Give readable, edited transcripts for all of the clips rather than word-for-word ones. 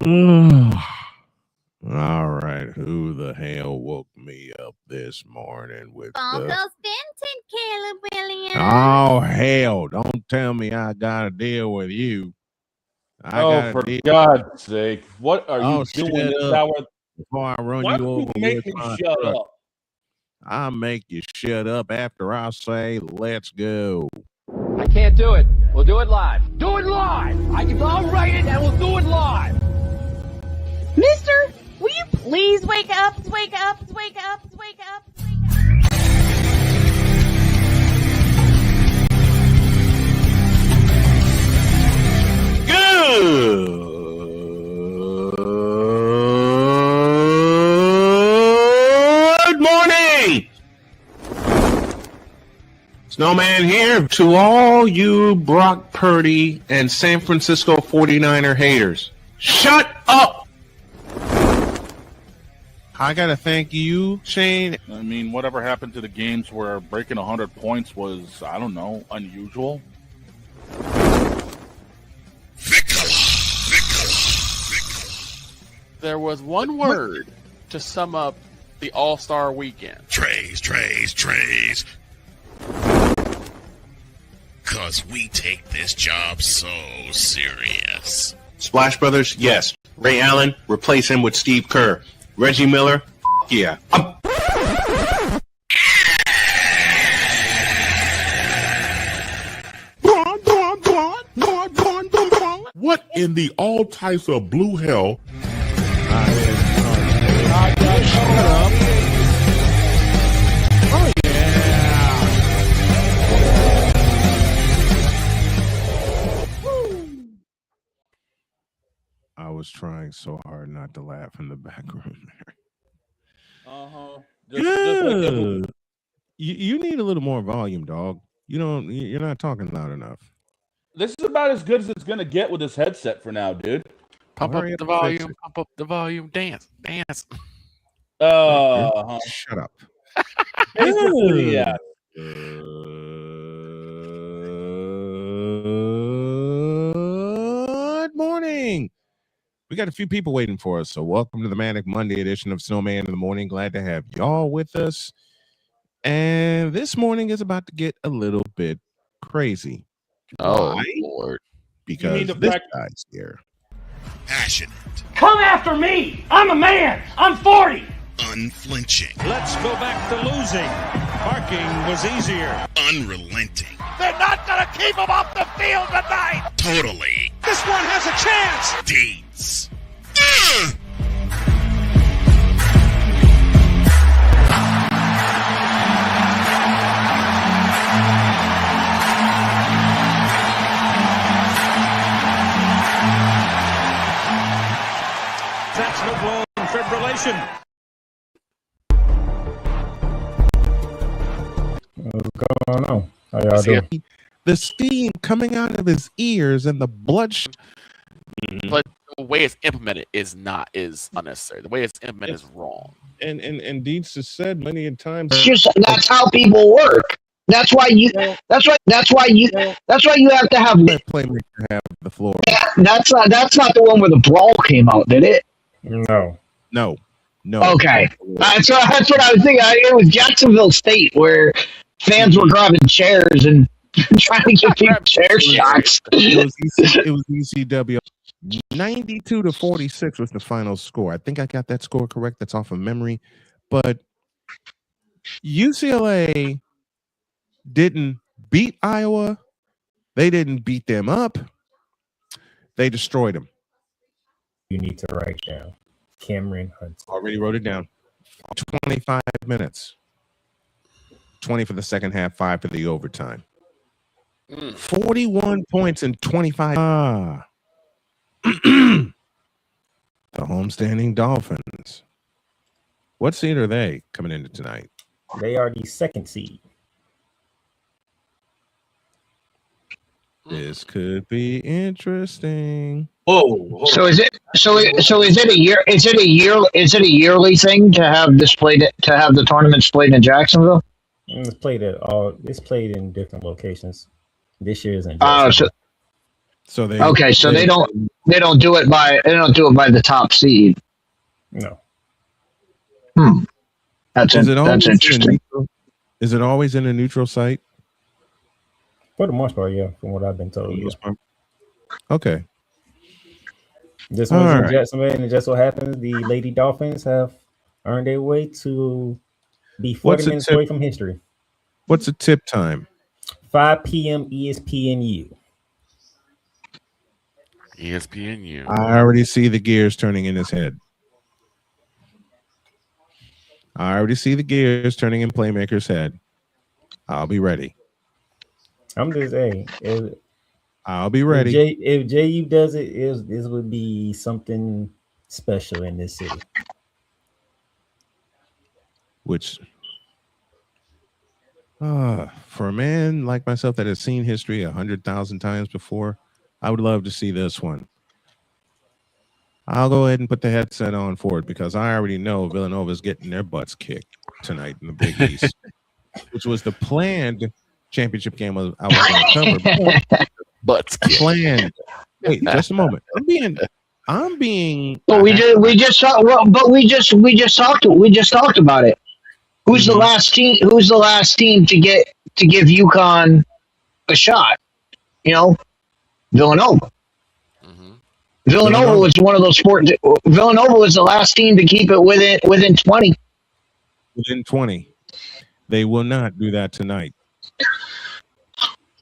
All right, who the hell woke me up this morning with Uncle Stinson, Caleb Williams. Oh, hell, don't tell me I got to deal with you. For God's sake, what are you doing this hour? Before I run Why you over, make me shut up? I'll make you shut up after I say, let's go. I can't do it. We'll do it live. Do it live! I'll write it and we'll do it live! Mister, will you please wake up, wake up, wake up, wake up, wake up? Good morning! Snowman here to all you Brock Purdy and San Francisco 49er haters. Shut up! I gotta thank you, Shane. I mean, whatever happened to the games where breaking 100 points was, I don't know, unusual? There was one word to sum up the All-Star weekend. Trays. Because we take this job so serious. Splash Brothers, yes. Ray Allen, replace him with Steve Kerr. Reggie Miller, yeah. What in the all types of blue hell? Oh, yeah. I was trying so hard not to laugh in the back room there. You need a little more volume, dog. You're not talking loud enough. This is about as good as it's gonna get with this headset for now, dude. Pump up the volume, dance. Shut up. Yeah. Good morning. We got a few people waiting for us, so welcome to the Manic Monday edition of Snowman in the Morning. Glad to have y'all with us. And this morning is about to get a little bit crazy. Oh, Why? Lord. Because this guy's here. Passionate. Come after me! I'm a man! I'm 40! Unflinching. Let's go back to losing. Parking was easier. Unrelenting. They're not gonna keep him off the field tonight! Totally. This one has a chance. Deeds. Sensible fibrillation. What's going on? How y'all doing? The steam coming out of his ears and the blood. But the way it's implemented is unnecessary. The way it's implemented is wrong. And Deeds has said many times. It's just that's how people work. That's why you have to have Playmaker have the floor. Yeah, that's not the one where the brawl came out, did it? No. Okay, that's what I was thinking. It was Jacksonville State where fans were grabbing chairs and trying to get people chair shots. It was ECW. 92-46 was the final score. I think I got that score correct. That's off of memory. But UCLA didn't beat Iowa. They didn't beat them up. They destroyed them. You need to write down Cameron Hunt. Already wrote it down. 25 minutes. 20 for the second half, 5 for the overtime. 41 points in 25. The homestanding Dolphins. What seed are they coming into tonight? They are the second seed. This could be interesting. Whoa! So is it a yearly thing to have this played to have the tournaments played in Jacksonville? It's played in different locations. This year is in Jacksonville. So they don't do it by the top seed. No. That's interesting. Is it always in a neutral site? For the most part, yeah, from what I've been told. Yeah. Okay. This one's in Jacksonville, and just so happens the Lady Dolphins have earned their way to be 40 minutes away from history. What's the tip time? 5 p.m. ESPNU. ESPNU. I already see the gears turning in his head. I already see the gears turning in Playmaker's head. I'll be ready. I'm just saying. I'll be ready. If JU does it, this would be something special in this city. Which, for a man like myself that has seen history 100,000 times before, I would love to see this one. I'll go ahead and put the headset on for it because I already know Villanova's getting their butts kicked tonight in the Big East, which was the planned championship game I was going to cover. Butts planned. Wait, just a moment. I'm being. But we just talked about it. Who's the last team? Who's the last team to give UConn a shot? Villanova. Villanova was one of those sports. Villanova was the last team to keep it within 20. Within 20. They will not do that tonight.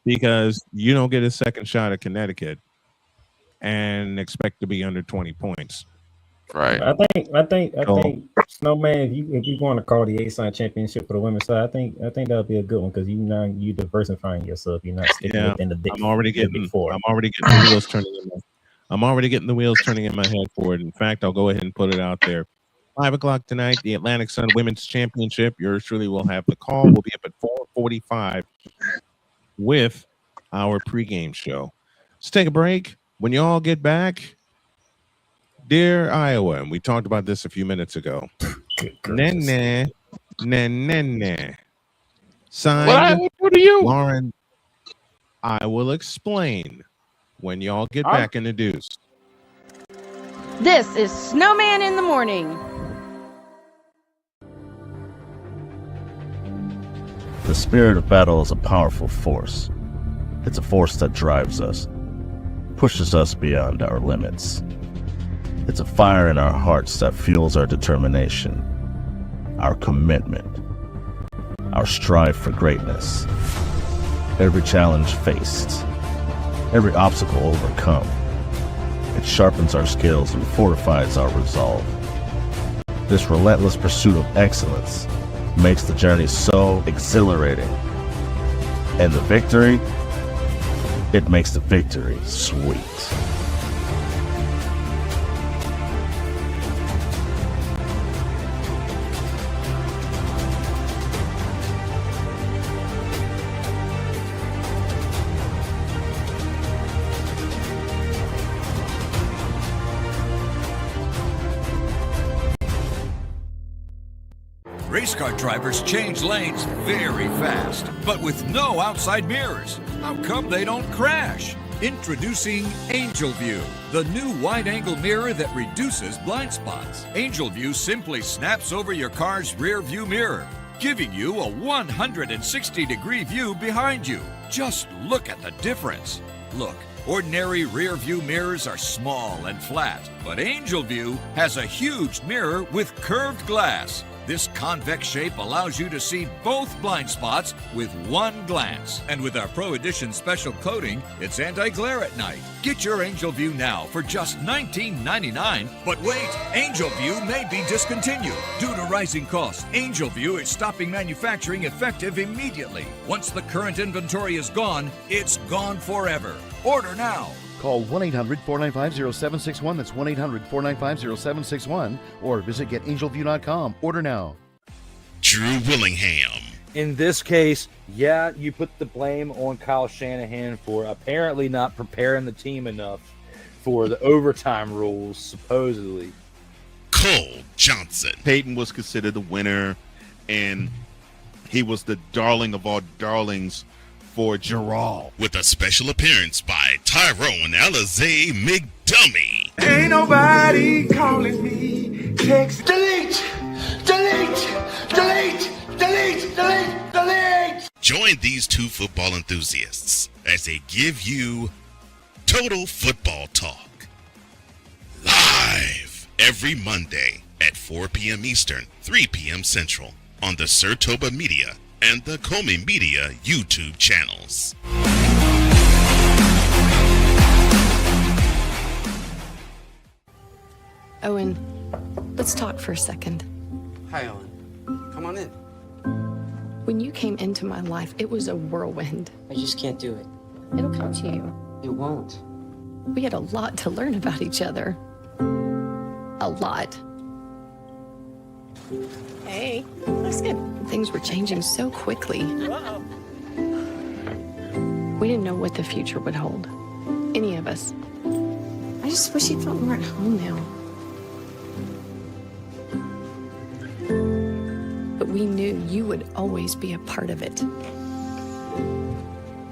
Because you don't get a second shot at Connecticut and expect to be under 20 points. Right. I think Snowman, if you want to call the A-Sign Championship for the women's side, I think that'll be a good one because you diversifying yourself. You're not sticking within the big. I'm already getting the wheels turning in my head for it. In fact, I'll go ahead and put it out there. 5 o'clock tonight, the Atlantic Sun Women's Championship. Yours truly will have the call. We'll be up at 4:45 with our pregame show. Let's take a break. When you all get back, dear Iowa, and we talked about this a few minutes ago. Nah. Signed, what are you? Lauren, I will explain when y'all get back introduced. This is Snowman in the Morning. The spirit of battle is a powerful force. It's a force that drives us, pushes us beyond our limits. It's a fire in our hearts that fuels our determination, our commitment, our strive for greatness. Every challenge faced, every obstacle overcome, it sharpens our skills and fortifies our resolve. This relentless pursuit of excellence makes the journey so exhilarating. And the victory, it makes the victory sweet. Race car drivers change lanes very fast, but with no outside mirrors. How come they don't crash? Introducing Angel View, the new wide-angle mirror that reduces blind spots. Angel View simply snaps over your car's rear view mirror, giving you a 160-degree view behind you. Just look at the difference. Look, ordinary rear view mirrors are small and flat, but Angel View has a huge mirror with curved glass. This convex shape allows you to see both blind spots with one glance. And with our Pro Edition special coating, it's anti-glare at night. Get your Angel View now for just $19.99. But wait, Angel View may be discontinued. Due to rising costs, Angel View is stopping manufacturing effective immediately. Once the current inventory is gone, it's gone forever. Order now. Call 1-800-495-0761. That's 1-800-495-0761. Or visit getangelview.com. Order now. Drew Willingham. In this case, yeah, you put the blame on Kyle Shanahan for apparently not preparing the team enough for the overtime rules, supposedly. Cole Johnson. Peyton was considered the winner, and he was the darling of all darlings for Gerald. With a special appearance by Tyrone Alizé McDummy. Ain't nobody calling me. Text. Delete. Join these two football enthusiasts as they give you Total Football Talk. Live every Monday at 4 p.m. Eastern, 3 p.m. Central on the Sertoba Media and the Comey Media YouTube channels. Owen, let's talk for a second. Hi, Ellen. Come on in. When you came into my life, it was a whirlwind. I just can't do it. It'll come to you. It won't. We had a lot to learn about each other. A lot. Hey, looks good. Things were changing so quickly. We didn't know what the future would hold. Any of us. I just wish you felt more at home now. But we knew you would always be a part of it.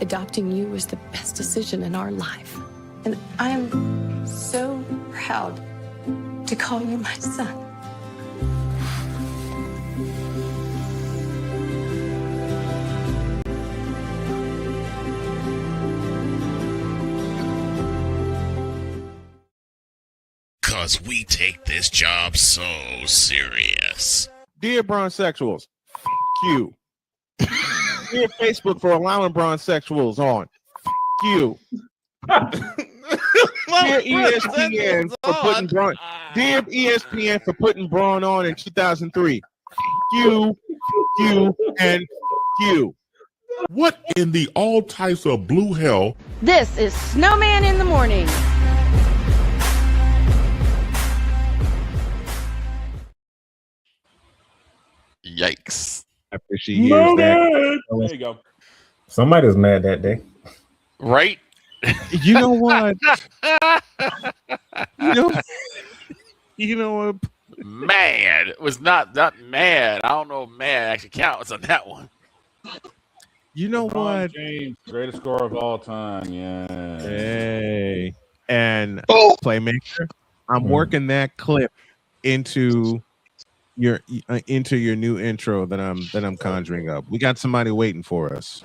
Adopting you was the best decision in our life. And I'm so proud to call you my son. Cause we take this job so serious. Dear Bronsexuals, you. Dear Facebook for allowing Bronsexuals on. You. Dear ESPN for putting Braun. Dear ESPN for putting Braun on in 2003. You, and you. What in the all types of blue hell? This is Snowman in the Morning. Yikes. After she hears that. There you go. Somebody was mad that day. Right? You know what? You know what? Mad. It was not mad. I don't know if mad actually counts on that one. You know what? James, greatest scorer of all time. Yeah. Hey. And Playmaker, I'm working that clip into your new intro that I'm conjuring up. We got somebody waiting for us.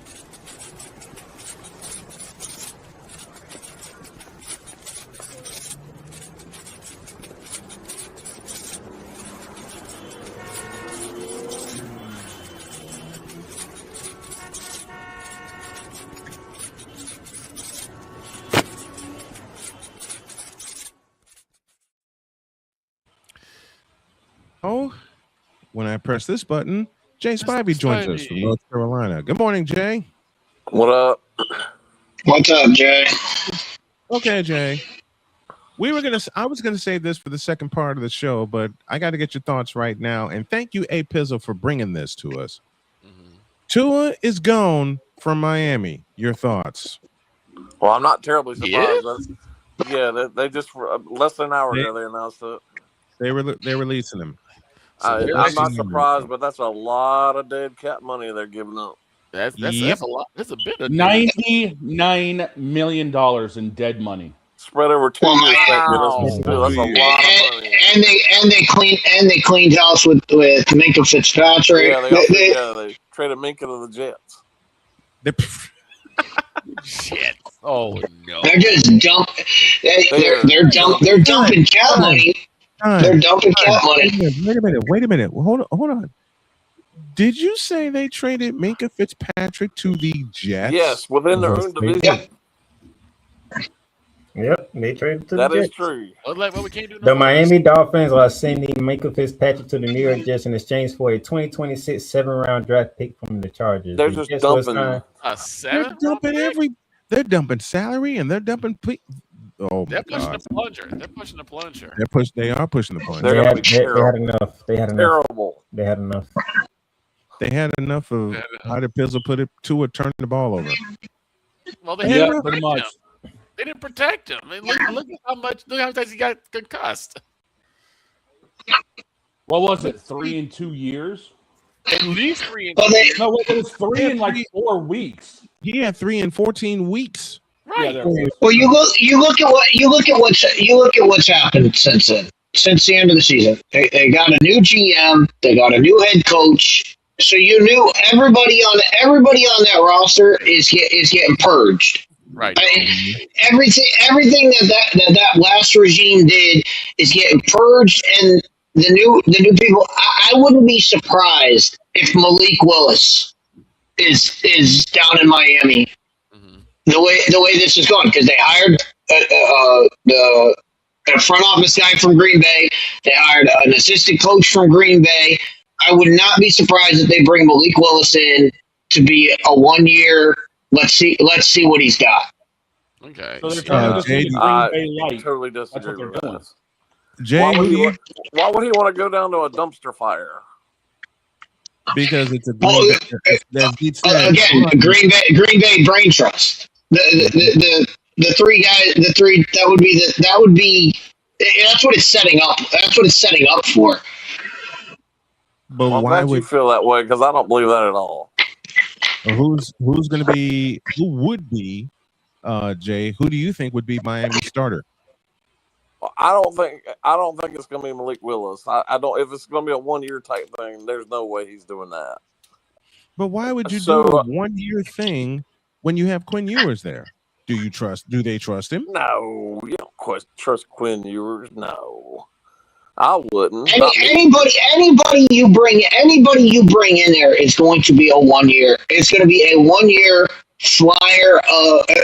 Oh, when I press this button, Jay Spivey joins us from North Carolina. Good morning, Jay. What up? What's up, Jay? Okay, Jay. I was gonna save this for the second part of the show, but I got to get your thoughts right now. And thank you, A Pizzle, for bringing this to us. Tua is gone from Miami. Your thoughts? Well, I'm not terribly surprised. They just less than an hour ago they announced it. They're releasing him. I'm not surprised, but that's a lot of dead cat money they're giving up. That's a lot. That's a bit of $99 million in dead money spread over 2 years. That's a lot of money. And they cleaned house with Minka Fitzpatrick. Yeah, they traded Minka to the Jets. Shit. Oh no. They're just dumping. They're dumping cat money. They're dumping cat money. Wait a minute. Hold on. Did you say they traded Minka Fitzpatrick to the Jets? Yes, within their own division. Yep, they traded to the Jets. That is true. true. The Miami Dolphins are sending Minka Fitzpatrick to the New York Jets in exchange for a 2026 7th-round draft pick from the Chargers. They're just dumping They're dumping salary and they're dumping. Oh, they're pushing the plunger. They're pushing the plunger. They are pushing the plunger. They had enough. Terrible. They had enough. They had enough of how did Pizzle put it to it, turn the ball over. Well, they had pretty much. They didn't protect him. I mean, look at how much he got concussed. What was it? 3 in 2 years? At least 3 in 2 years. No, it was 3 in like 4 weeks. He had 3 in 14 weeks. Right. Well, you look at what's happened since then. Since the end of the season, they got a new GM, they got a new head coach. So you knew everybody on that roster is getting purged. Right. Everything that last regime did is getting purged, and the new people. I wouldn't be surprised if Malik Willis is down in Miami. The way this is going, because they hired the front office guy from Green Bay, they hired an assistant coach from Green Bay. I would not be surprised if they bring Malik Willis in to be a 1 year. Let's see what he's got. Okay. So they're trying to see Green Bay light. Totally disagree with that. Jay, why would he want to go down to a dumpster fire? Because it's a again, Green Bay brain trust. The three guys, that would be that's what it's setting up. That's what it's setting up for. But I'm why glad would you feel that way? Because I don't believe that at all. who's going to be? Who would be? Jay, who do you think would be Miami's starter? I don't think it's going to be Malik Willis. I don't. If it's going to be a 1 year type thing, there's no way he's doing that. But why would you do a 1 year thing when you have Quinn Ewers there? Do they trust him? No, you don't trust Quinn Ewers. No, I wouldn't. Anybody you bring in there is going to be a 1 year. It's going to be a 1 year flyer.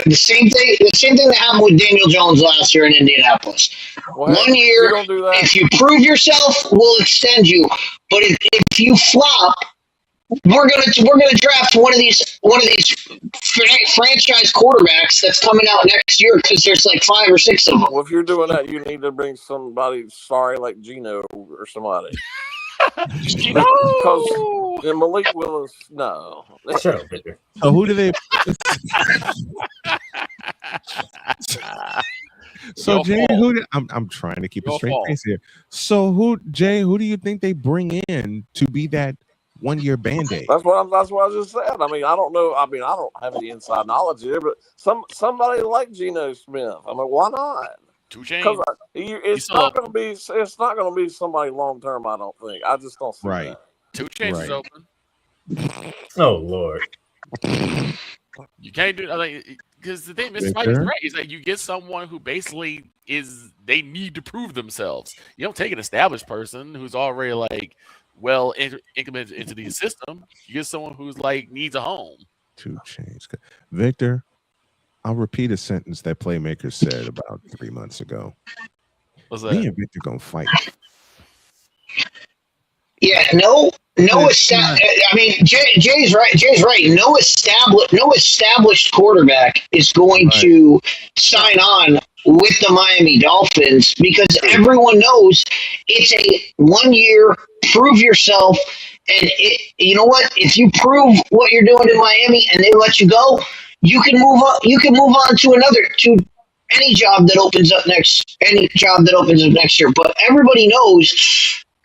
The same thing that happened with Daniel Jones last year in Indianapolis. Well, 1 year. don't do that. If you prove yourself, we'll extend you. But if you flop, we're gonna draft one of these franchise quarterbacks that's coming out next year because there's like 5 or 6 of them. Well, if you're doing that, you need to bring somebody sorry like Gino or somebody. Because Malik Willis, no. Shut up, Victor. So who do they? So Jay, I'm trying to keep a straight face here. So Jay, who do you think they bring in to be that 1 year Band-Aid? That's what I just said. I mean, I don't know. I mean, I don't have any inside knowledge here, but somebody like Geno Smith. I mean, why not? Because it's not going to be somebody long term. I don't think. I just don't see that. 2 Chainz is open. Oh Lord. You can't do because the thing Mr. Mike is right. Is that you get someone who basically they need to prove themselves. You don't take an established person who's already like implemented into the system. You get someone who's like needs a home. 2 Chainz. Victor, I'll repeat a sentence that Playmaker said about 3 months ago. What's that? Me and Victor gonna fight. Yeah, no. I mean, Jay's right. No established quarterback is going to sign on with the Miami Dolphins because everyone knows it's a 1 year prove yourself. And you know what? If you prove what you're doing in Miami and they let you go, you can move on. You can move on to any job that opens up next year. But everybody knows.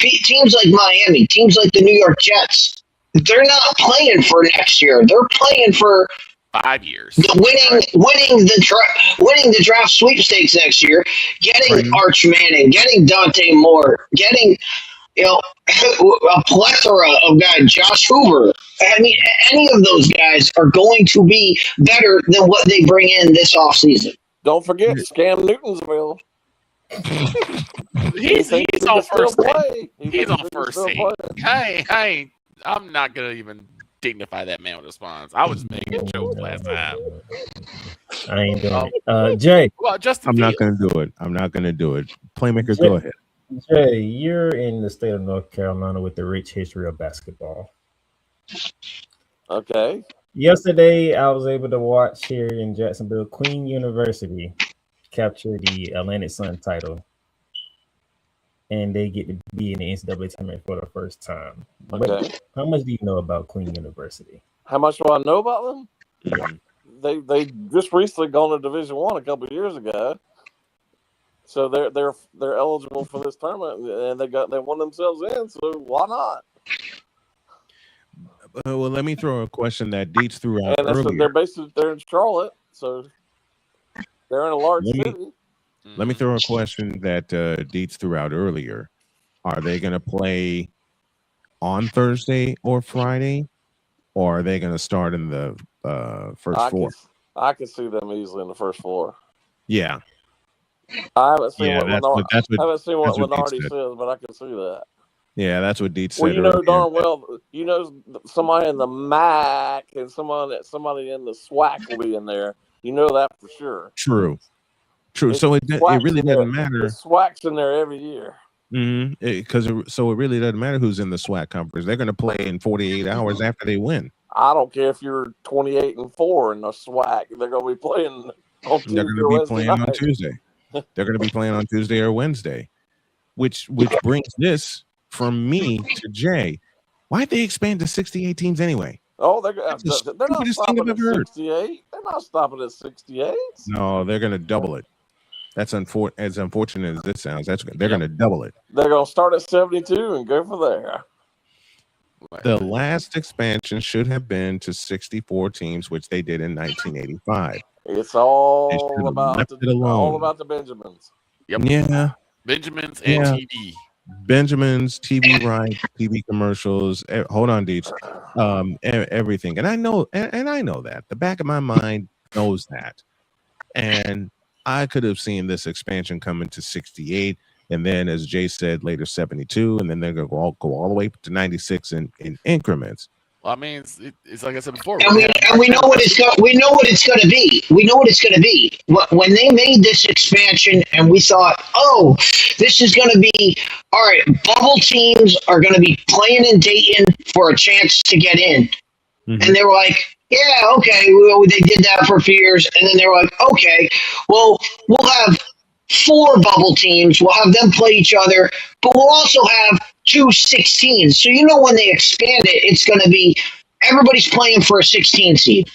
Teams like Miami, teams like the New York Jets, they're not playing for next year. They're playing for 5 years. Winning the draft sweepstakes next year, getting Arch Manning, getting Dante Moore, getting a plethora of guys, Josh Hoover. I mean, any of those guys are going to be better than what they bring in this offseason. Don't forget, Cam Newton's available. He's on first team. He's on first team. Hey, I'm not gonna even dignify that man with response. I was making jokes last time. I ain't doing it. Jay. Well, I'm not gonna do it. Playmaker, go ahead. Jay, you're in the state of North Carolina with the rich history of basketball. Okay. Yesterday, I was able to watch here in Jacksonville, Queen University capture the Atlantic Sun title, and they get to be in the NCAA tournament for the first time. Okay. But how much do you know about Queen University? How much do I know about them? Yeah. They just recently gone to Division I a couple of years ago, so they're eligible for this tournament, and they won themselves in. So why not? Well, let me throw a question that Deets threw out and earlier. They're in Charlotte, so They're in a large Let me- city. Let me throw a question that Dietz threw out earlier. Are they going to play on Thursday or Friday, or are they going to start in the first four? I can see them easily in the first four. Yeah. I haven't seen Yeah, what Dietz Lenardi said. says, but I can see that. Yeah, that's what Dietz said. Well, you know earlier. darn well, you know somebody in the MAC and somebody in the SWAC will be in there. You know that for sure. True. So it really doesn't matter. The SWAC's in there every year. So it really doesn't matter who's in the SWAC conference. They're going to play in 48 hours after they win. I don't care if you're 28-4 in the SWAC. They're going to be playing on Tuesday. They're going to be playing on Tuesday. They're going to be playing on Tuesday or Wednesday, which brings this from me to Jay. Why'd they expand to 68 teams anyway? Oh, they're not stopping at 68. They're not stopping at 68. No, they're going to double it. That's as unfortunate as this sounds. They're going to double it. They're going to start at 72 and go from there. The last expansion should have been to 64 teams, which they did in 1985. It's all about the Benjamins. Yep. Yeah. Benjamins and TV. Benjamins, TV rights, TV commercials. Hold on, Deej. Everything, and I know that the back of my mind knows that, and I could have seen this expansion coming to 68, and then, as Jay said, later 72, and then they're going to go all the way to 96 in increments. Well, I mean, it's like I said before. And we know what it's going. We know what it's going to be. We know what it's going to be. When they made this expansion, and we thought, oh, this is going to be all right. Bubble teams are going to be playing in Dayton for a chance to get in, and they were like, yeah, okay. Well, they did that for a few years, and then they were like, okay, well, we'll have 4 bubble teams. We'll have them play each other, but we'll also have 2 16s. So you know when they expand it, it's going to be everybody's playing for a 16 seed.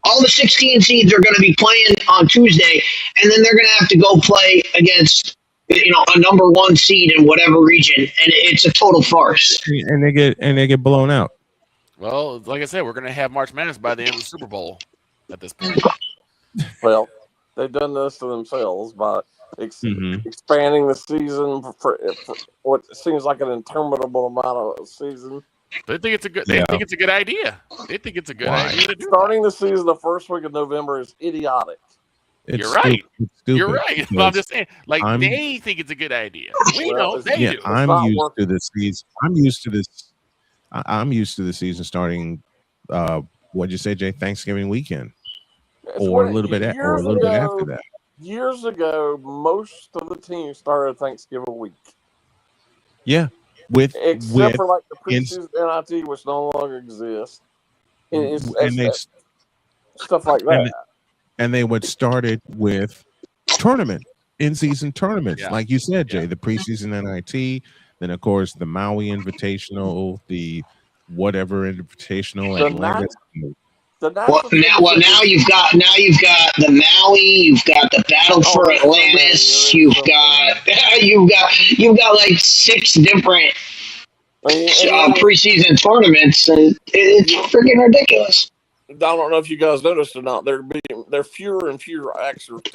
All the 16 seeds are going to be playing on Tuesday, and then they're going to have to go play against a number 1 seed in whatever region, and it's a total farce. And they get blown out. Well, like I said, we're going to have March Madness by the end of the Super Bowl at this point. Well, they've done this to themselves by expanding the season for what seems like an interminable amount of season. They think it's a good. They think it's a good idea. They think it's a good idea to do. Starting the season the first week of November is idiotic. You're right. You're right. But I'm just saying, they think it's a good idea. We know they do. I'm used to the season. I'm used to the season starting. What'd you say, Jay? Thanksgiving weekend, or a little bit after that. Years ago, most of the teams started Thanksgiving week. Yeah, except for like the preseason NIT, which no longer exists, and stuff like that. And they would start it with in-season tournaments, like you said, Jay. The preseason NIT, then of course the Maui Invitational, the whatever Invitational, Atlantis. Now you've got the Maui, you've got the Battle for Atlantis, you've got like 6 different preseason tournaments, and it's freaking ridiculous. I don't know if you guys noticed or not. They're fewer and fewer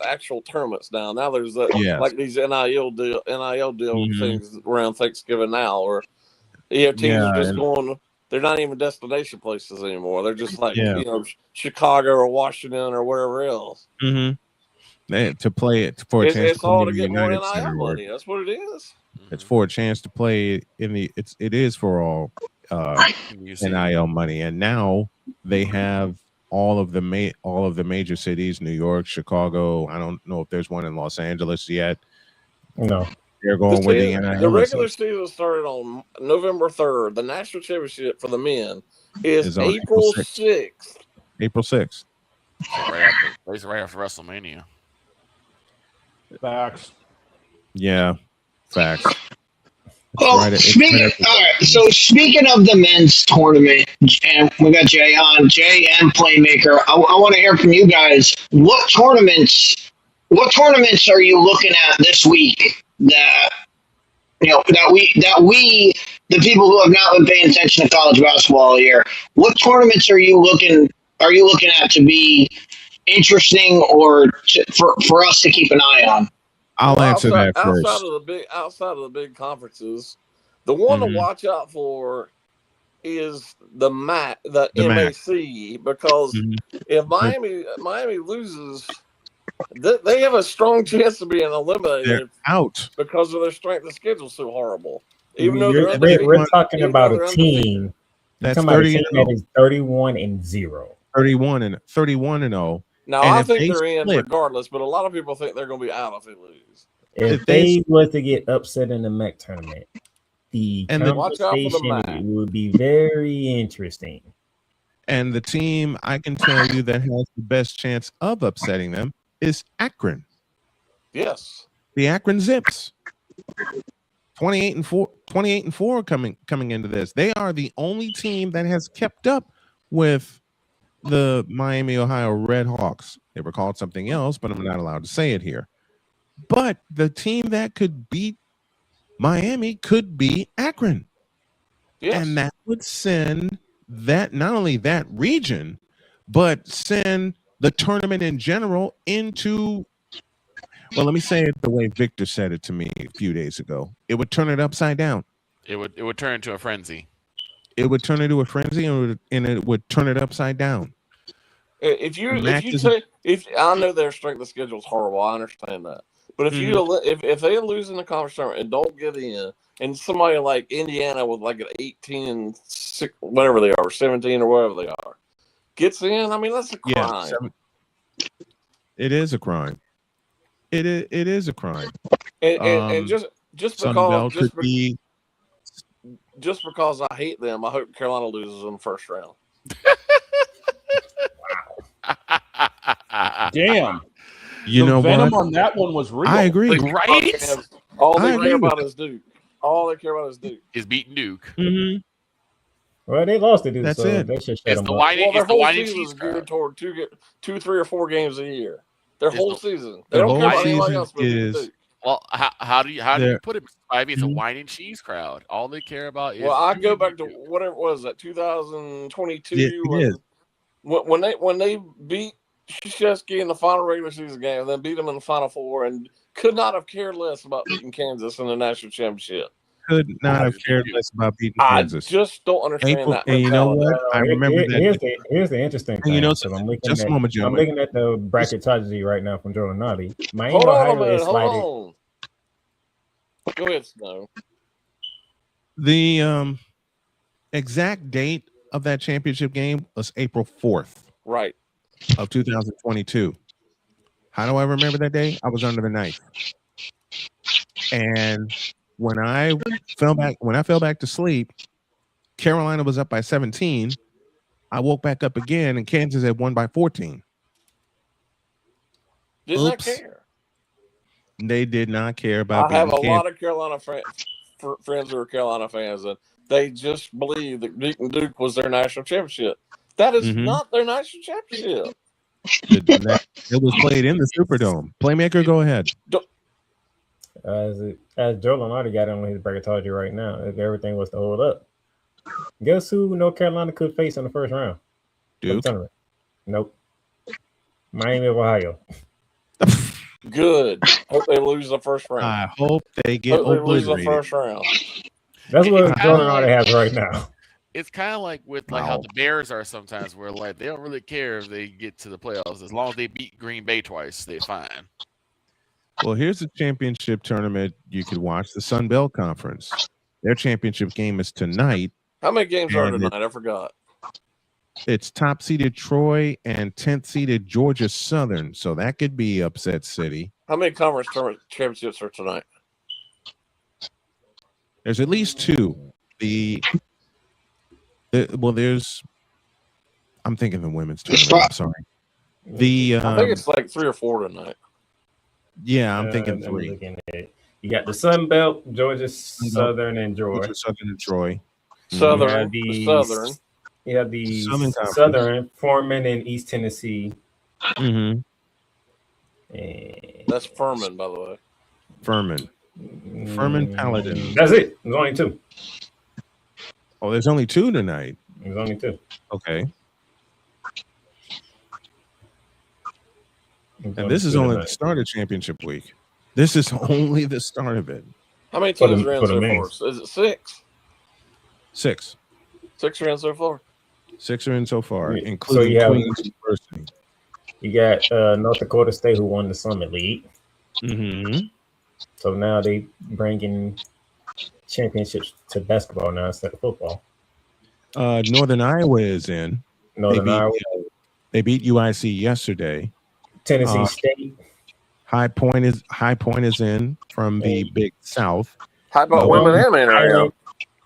actual tournaments now. Now there's like these NIL deal things around Thanksgiving now, or teams are just going. They're not even destination places anymore. They're just like Chicago or Washington or wherever else. To play it for a chance. It's all to get more NIL money. That's what it is. It's for a chance to play in the. It is for all NIL money, and now they have all of the major cities: New York, Chicago. I don't know if there's one in Los Angeles yet. No. They're going with the NIL. The regular season started on November 3rd. The national championship for the men is April 6th. April 6th. Right after WrestleMania. Facts. Yeah, facts. Well, so speaking of the men's tournament, and we got Jay on, Jay and Playmaker, I want to hear from you guys. What tournaments are you looking at this week that we the people who have not been paying attention to college basketball all year? What tournaments are you looking at to be interesting or for us to keep an eye on? I'll answer that first. Outside of the big conferences, the one to watch out for is the MAC, because if Miami loses, they have a strong chance of being eliminated. They're out because of their strength of schedule so horrible. Even though we're talking about a team that's 30 that is 31-0. 31-0. Now I think they're in regardless, but a lot of people think they're going to be out if they lose. If they was to get upset in the MAC tournament, the conversation would be very interesting. And the team I can tell you that has the best chance of upsetting them is Akron. Yes. The Akron Zips. 28-4 coming into this. They are the only team that has kept up with the Miami, Ohio Red Hawks. They were called something else, but I'm not allowed to say it here. But the team that could beat Miami could be Akron. Yes. And that would send that, not only that region, but send the tournament in general into, well, let me say it the way Victor said it to me a few days ago. It would turn it upside down. It would turn into a frenzy. It would turn into a frenzy, and it would turn it upside down. If I know their strength of schedule is horrible, I understand that. But if they lose in the conference tournament and don't get in, and somebody like Indiana with like an 18-6, whatever they are, 17 or whatever they are, gets in, I mean, that's a crime. Yeah, it is a crime. It is a crime. And just because I hate them, I hope Carolina loses in the first round. Damn. You know venom what? on that one was real. I agree. Right? All they care about is Duke. All they care about is Duke. Is beating Duke. Mm-hmm. Well, they lost to Duke. That's so it. They should shut It's them the up. whining. Well, It's the whining cheese geared toward 2, 3, or 4 games a year. Their whole season. They The don't care whole about anybody season else but is. Duke. Well, how do you put it, Spivey? It's a whining cheese crowd. All they care about is. Well, I go back to whatever it was that 2022 it is. when they beat Krzyzewski in the final regular season game, and then beat them in the Final Four, and could not have cared less about beating Kansas in the national championship. Could not have cared less about beating Kansas. I just don't understand that. And you know what? I remember that. Here's the interesting thing. You know, I'm looking just a moment, I'm gentlemen. looking at the bracketology right now from Jordan Nolly. Miami, Hold on a Ohio minute. is sliding. Hold on. Go ahead, Snow. The exact date of that championship game was April 4th. Right. Of 2022. How do I remember that day? I was under the knife. And when I fell back to sleep, Carolina was up by 17. I woke back up again, and Kansas had won by 14. Did not care. They did not care about. I have a lot of Carolina friends who are Carolina fans, and they just believe that beating Duke was their national championship. That is not their national championship. It was played in the Superdome. Playmaker, go ahead. As Joe Lonardi got on his bracketology right now, if everything was to hold up, guess who North Carolina could face in the first round? Duke? Nope. Miami of Ohio. Good. Hope they lose the first round. I hope they get obliterated. Lose the first round. That's what Joe Lonardi has right now. It's kind of like with how the Bears are sometimes, where like they don't really care if they get to the playoffs as long as they beat Green Bay twice, they're fine. Well, here's a championship tournament you could watch: the Sun Belt Conference. Their championship game is tonight. How many games are tonight? I forgot. It's top-seeded Troy and 10th-seeded Georgia Southern, so that could be upset city. How many conference tournament championships are tonight? There's at least 2. There's. I'm thinking the women's tournament. I'm sorry. I think it's like 3 or 4 tonight. Yeah, I'm thinking 3. You got the Sun Belt, Georgia Southern, and Troy. Georgia Southern and Troy. Southern. You have the Southern, Foreman, and East Tennessee. Mm-hmm. That's Furman, by the way. Furman Paladin. That's it. There's only 2. Oh, there's only 2 tonight. There's only 2. Okay. And this is only the start of championship week. This is only the start of it. How many teams are in so far? Is it 6? 6. 6 are in so far. 6 are in so far, including Queens University. You got North Dakota State, who won the Summit League. Mm-hmm. So now they bringing championships to basketball now instead of football. Northern Iowa is in. They beat UIC yesterday. Tennessee State. High Point is in from the Big South. How about women and men area?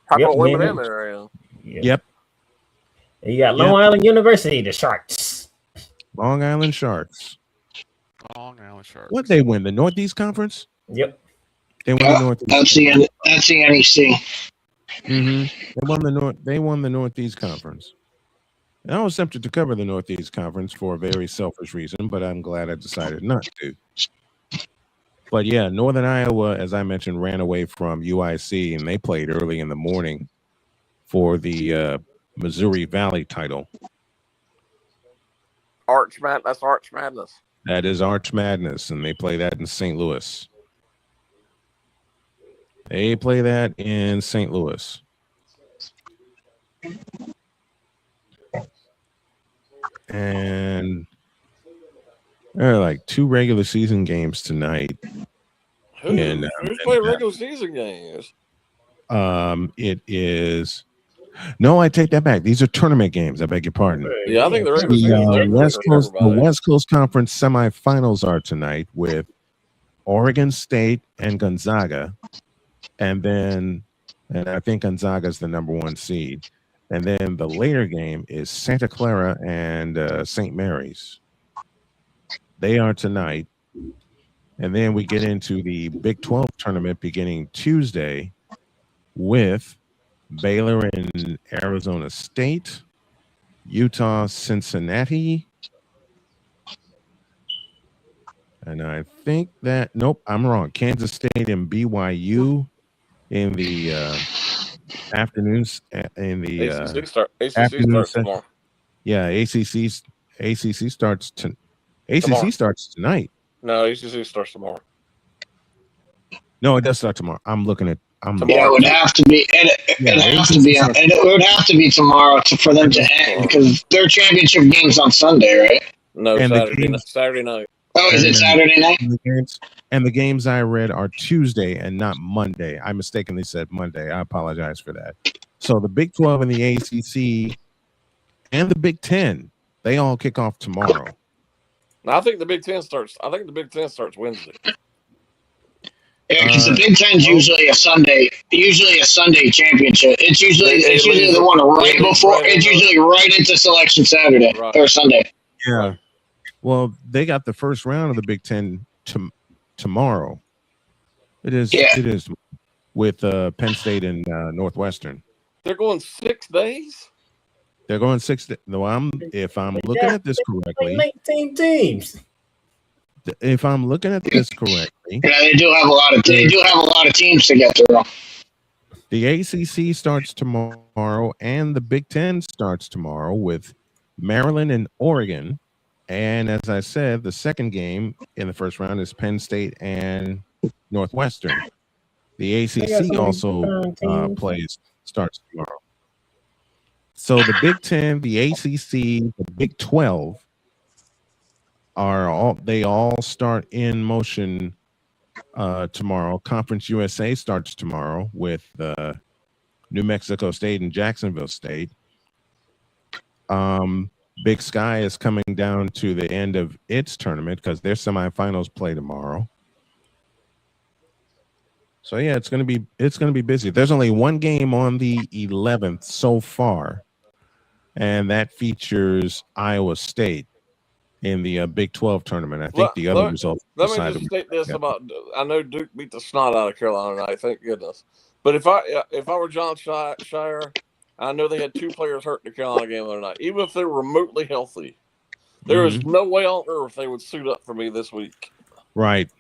How about women and men area? Yep. And you got Long Island University, the Sharks. Long Island Sharks. Long Island Sharks. What they win? The Northeast Conference? Yep. They won the Northeast. That's the NEC. Mm-hmm. They won the Northeast Conference. And I was tempted to cover the Northeast Conference for a very selfish reason, but I'm glad I decided not to. But yeah, Northern Iowa, as I mentioned, ran away from UIC, and they played early in the morning for the Missouri Valley title. That's Arch Madness. That is Arch Madness, and they play that in St. Louis. They play that in St. Louis. And there are like 2 regular season games tonight. Who's playing regular season games? It is. No, I take that back. These are tournament games. I beg your pardon. Yeah, I think the regular season. The West Coast Conference semifinals are tonight with Oregon State and Gonzaga, and I think Gonzaga is the number 1 seed. And then the later game is Santa Clara and St. Mary's. They are tonight. And then we get into the Big 12 tournament beginning Tuesday with Baylor and Arizona State, Utah, Cincinnati. And I think that, nope, I'm wrong. Kansas State and BYU in the afternoons. In the ACC starts tomorrow. Yeah, ACC starts starts tonight. No, ACC starts tomorrow. No, it does start tomorrow. I'm looking at. It would have to be. It would have to be tomorrow for them to end because their championship game's on Sunday, right? No, Saturday night. Oh, is it Saturday night? And the games I read are Tuesday and not Monday. I mistakenly said Monday. I apologize for that. So the Big 12 and the ACC and the Big 10, they all kick off tomorrow. I think the Big 10 starts. Wednesday. Yeah, because the Big Ten's usually a Sunday championship. It's usually the one right before. It's usually right into Selection Saturday or Sunday. Yeah. Well, they got the first round of the Big Ten tomorrow. It is. Yeah. It is with Penn State and Northwestern. They're going 6 days. They're going 6 days. No, if I'm looking at this correctly, 19 teams. If I'm looking at this correctly, yeah, they do have a lot of teams to get through. The ACC starts tomorrow, and the Big Ten starts tomorrow with Maryland and Oregon. And as I said, the second game in the first round is Penn State and Northwestern. The ACC also starts tomorrow. So the Big Ten, the ACC, the Big 12 they all start in motion tomorrow. Conference USA starts tomorrow with New Mexico State and Jacksonville State. Big Sky is coming down to the end of its tournament because their semifinals play tomorrow. So yeah, it's gonna be busy. There's only one game on the 11th so far, and that features Iowa State in the Big 12 tournament. I think the other results. Let me just state this about. I know Duke beat the snot out of Carolina tonight. Thank goodness. But if I were John Shire, I know they had 2 players hurt in the Carolina game the other night. Even if they're remotely healthy, there is no way on earth they would suit up for me this week. Right.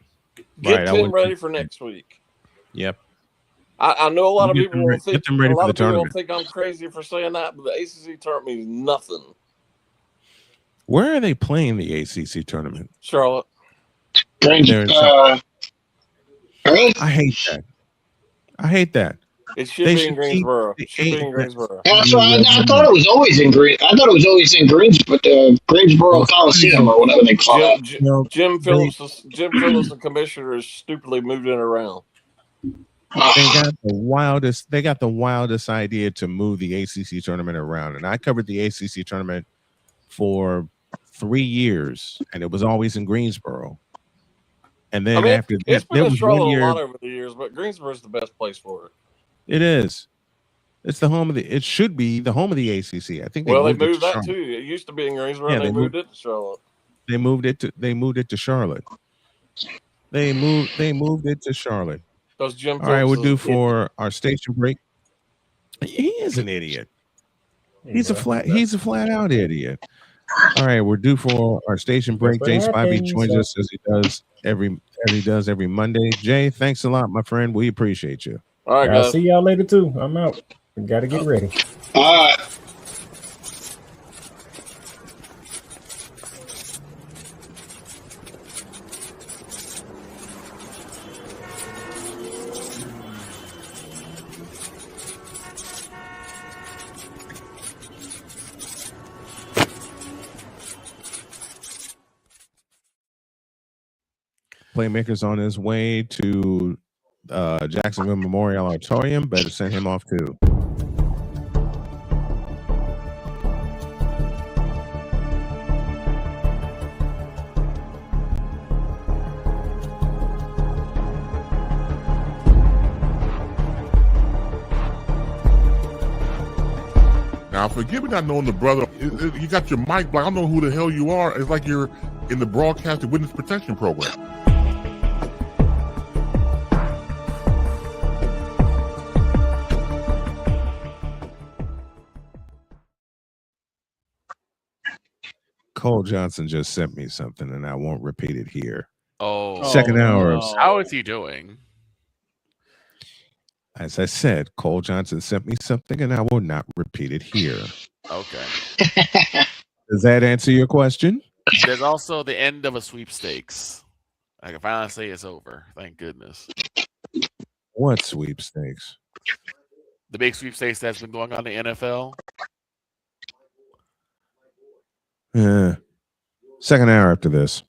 Get them ready for next week. Yep. I know a lot of people will think I'm crazy for saying that, but the ACC tournament means nothing. Where are they playing the ACC tournament? Charlotte. I hate that. I hate that. It should be in Greensboro. That's why I thought it was always in I thought it was always in Greensboro Coliseum or whatever they call it. Jim Phillips, the commissioner, is stupidly moved it around. They got the wildest idea to move the ACC tournament around, and I covered the ACC tournament for 3 years, and it was always in Greensboro. And then after it's that, been there in was Charlotte 1 year. a lot over the years, but Greensboro is the best place for it. It is. It's the home of the. It should be the home of the ACC. I think. They moved that too. It used to be in Greensboro. Yeah, and they moved it to Charlotte. They moved it to Charlotte. They moved it to Charlotte. All right, we'll do for our station break. He is an idiot. He's a flat out idiot. All right, we're due for our station break. Jay Spivey joins us as he does every Monday. Jay, thanks a lot, my friend. We appreciate you. All right, I'll guys. see y'all later too. I'm out. We gotta get ready. All right. Playmaker's on his way to Jacksonville Memorial Auditorium. Better send him off too. Now, forgive me not knowing the brother. You got your mic black. I don't know who the hell you are. It's like you're in the broadcasting witness protection program. Cole Johnson just sent me something, and I won't repeat it here. Second hour of How is he doing? As I said, Cole Johnson sent me something, and I will not repeat it here. Okay. Does that answer your question? There's also the end of a sweepstakes. I can finally say it's over. Thank goodness. What sweepstakes? The big sweepstakes that's been going on in the NFL. Second hour after this.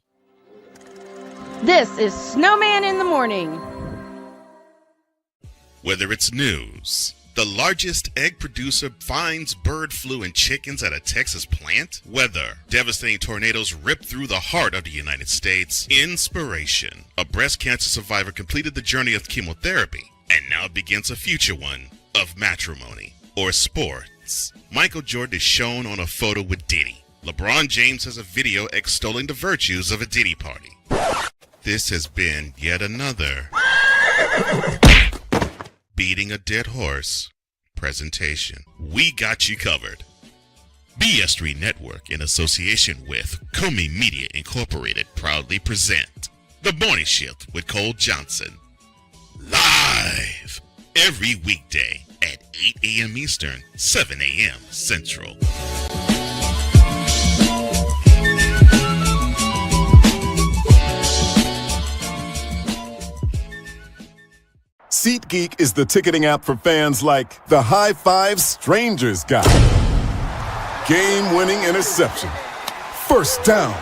This is Snowman in the Morning. Whether it's news, the largest egg producer finds bird flu in chickens at a Texas plant, weather, devastating tornadoes rip through the heart of the United States, inspiration, a breast cancer survivor completed the journey of chemotherapy and now begins a future one of matrimony or sports. Michael Jordan is shown on a photo with Diddy. LeBron James has a video extolling the virtues of a Diddy party. This has been yet another beating a dead horse presentation. We got you covered. BS3 Network, in association with Comey Media Incorporated, proudly present The Morning Shift with Cole Johnson. Live every weekday at 8 a.m. Eastern, 7 a.m. Central. SeatGeek is the ticketing app for fans like the High Five Strangers guy. Game-winning interception. First down.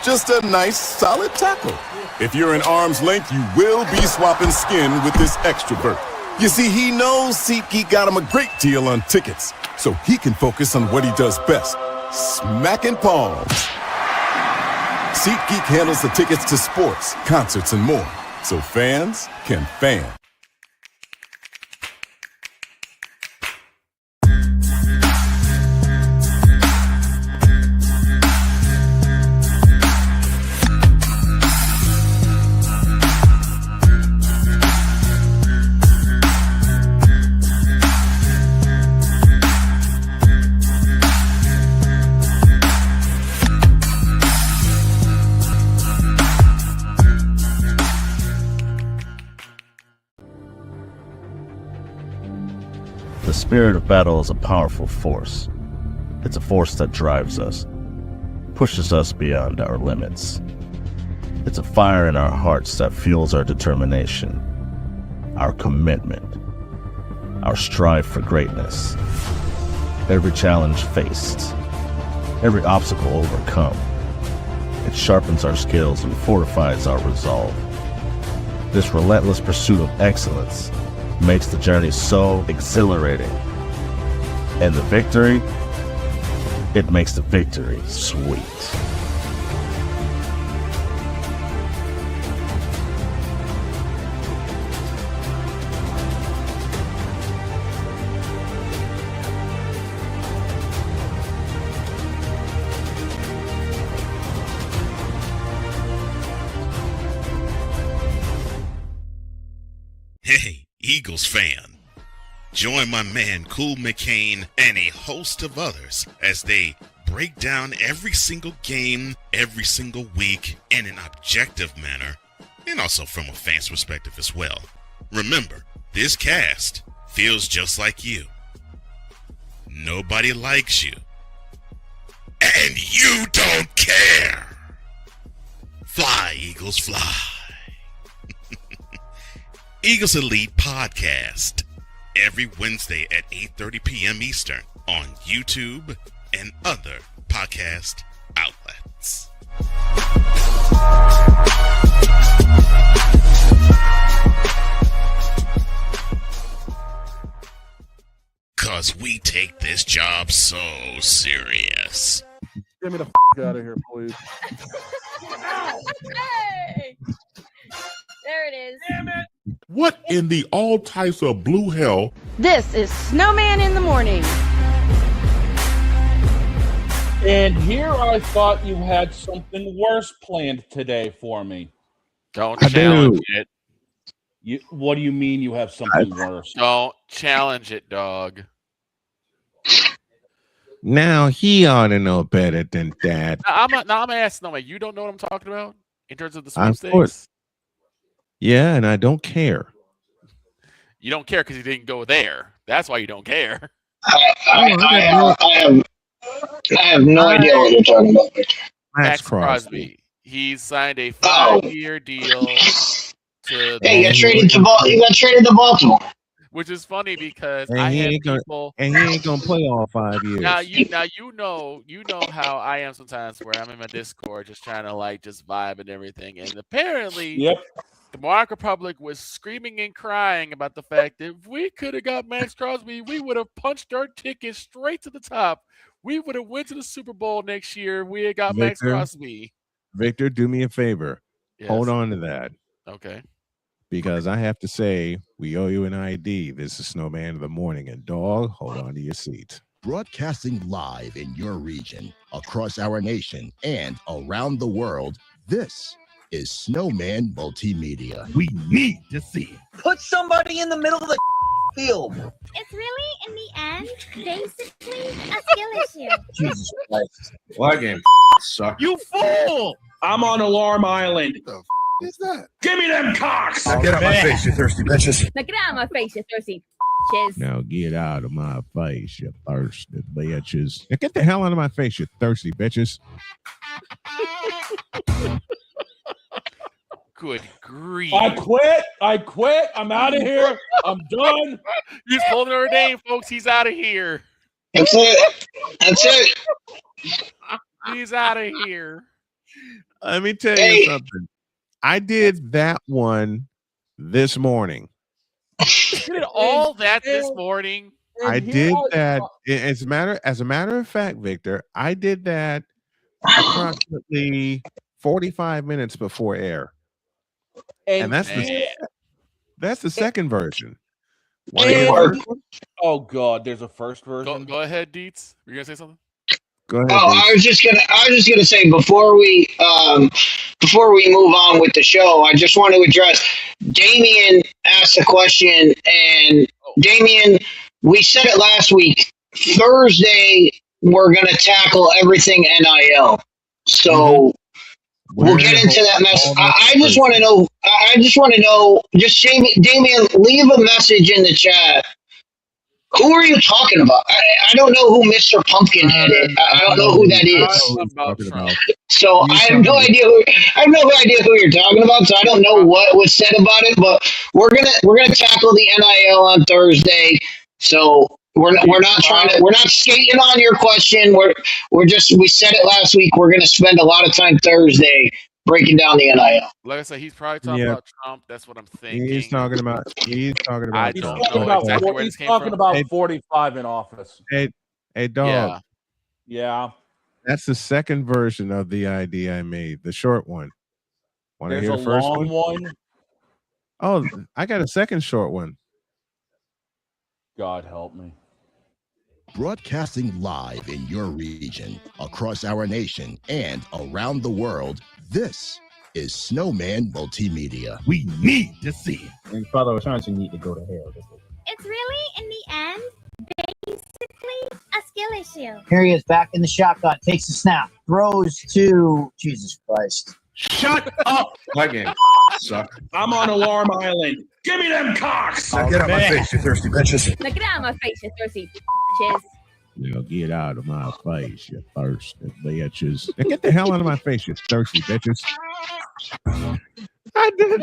Just a nice, solid tackle. If you're in arm's length, you will be swapping skin with this extrovert. You see, he knows SeatGeek got him a great deal on tickets, so he can focus on what he does best, smacking palms. SeatGeek handles the tickets to sports, concerts, and more, so fans can fan. The spirit of battle is a powerful force. It's a force that drives us, pushes us beyond our limits. It's a fire in our hearts that fuels our determination, our commitment, our strive for greatness. Every challenge faced, every obstacle overcome, it sharpens our skills and fortifies our resolve. This relentless pursuit of excellence makes the journey so exhilarating. And the victory, it makes the victory sweet. Hey, Eagles fan. Join my man Cool McCain and a host of others as they break down every single game, every single week in an objective manner, and also from a fan's perspective as well. Remember, this cast feels just like you. Nobody likes you. And you don't care. Fly, Eagles, fly. Eagles Elite Podcast, every Wednesday at 8:30 p.m. Eastern on YouTube and other podcast outlets. Cause we take this job so serious. Get me the out of here, please. Hey! There it is. Damn it! What in the all types of blue hell? This is Snowman in the Morning. And here I thought you had something worse planned today for me. Don't challenge it. What do you mean you have something worse? Don't challenge it, dog. Now he ought to know better than that. I'm asking. No, you don't know what I'm talking about in terms of the Of sweepstakes. course. Yeah, and I don't care. You don't care because you didn't go there. That's why you don't care. I have no idea what you're talking about. Max Crosby. He signed a 5-year deal to. Hey, you got traded to Baltimore. Which is funny because And I he have ain't gonna, people. and he ain't gonna play all 5 years. Now you know how I am sometimes, where I'm in my Discord just trying to just vibe and everything, and apparently, the Monarch Republic was screaming and crying about the fact that if we could have got Max Crosby, we would have punched our ticket straight to the top. We would have went to the Super Bowl next year. We had got Max Crosby. Victor, do me a favor. Yes. Hold on to that. Okay. Because I have to say, we owe you an ID. This is Snowman of the Morning. And dog, hold on to your seat. Broadcasting live in your region, across our nation, and around the world, this is Snowman Multimedia. We need to see it. Put somebody in the middle of the field. It's really, in the end, basically a skill issue. Jesus Christ. Well, that game sucked. You fool! I'm on Alarm Island. What the is that? Give me them cocks! Now get out my face, you thirsty bitches. Now get out of my face, you thirsty bitches. Now get out of my face, you thirsty bitches. Now get the hell out of my face, you thirsty bitches. Good grief. I quit. I'm out of here. I'm done. He's holding our name, folks. He's out of here. That's it. He's out of here. Let me tell you something. I did that one this morning. You did all that this morning. I did that. As a matter of fact, Victor, I did that approximately 45 minutes before air. And that's the second version. Oh God, there's a first version. Go ahead, Dietz. Were you gonna say something? Go ahead. I was just gonna say before we move on with the show, I just want to address Damien asked a question, and Damien, we said it last week. Thursday we're gonna tackle everything NIL. So we'll get into that mess. I just want to know. Just Damien, leave a message in the chat Who are you talking about? I don't know who Mr. Pumpkinhead is. I don't know who that is. So I have no idea. I have no idea who you're talking about. So I don't know what was said about it. But we're gonna tackle the NIL on Thursday. So we're not skating on your question. We said it last week. We're gonna spend a lot of time Thursday breaking down the NIL. Like I said, he's probably talking about Trump. That's what I'm thinking. He's talking about. I don't know exactly where this came from. He's talking about 45 in office. Hey, dog. Yeah. That's the second version of the idea I made, the short one. Want to There's hear the first long one? Oh, I got a second short one. God help me. Broadcasting live in your region, across our nation, and around the world, this is Snowman Multimedia. We need to see it. And Father, I was trying to need to go to hell. It's really, in the end, basically a skill issue. Here he is back in the shotgun, takes a snap, throws to Jesus Christ. Shut up! My game suck. I'm on Alarm Island. Give me them cocks! Now get out my face, you thirsty bitches. Now get out of my face, you thirsty bitches. Now get out of my face, you thirsty bitches. Now get the hell out of my face, you thirsty bitches. I did.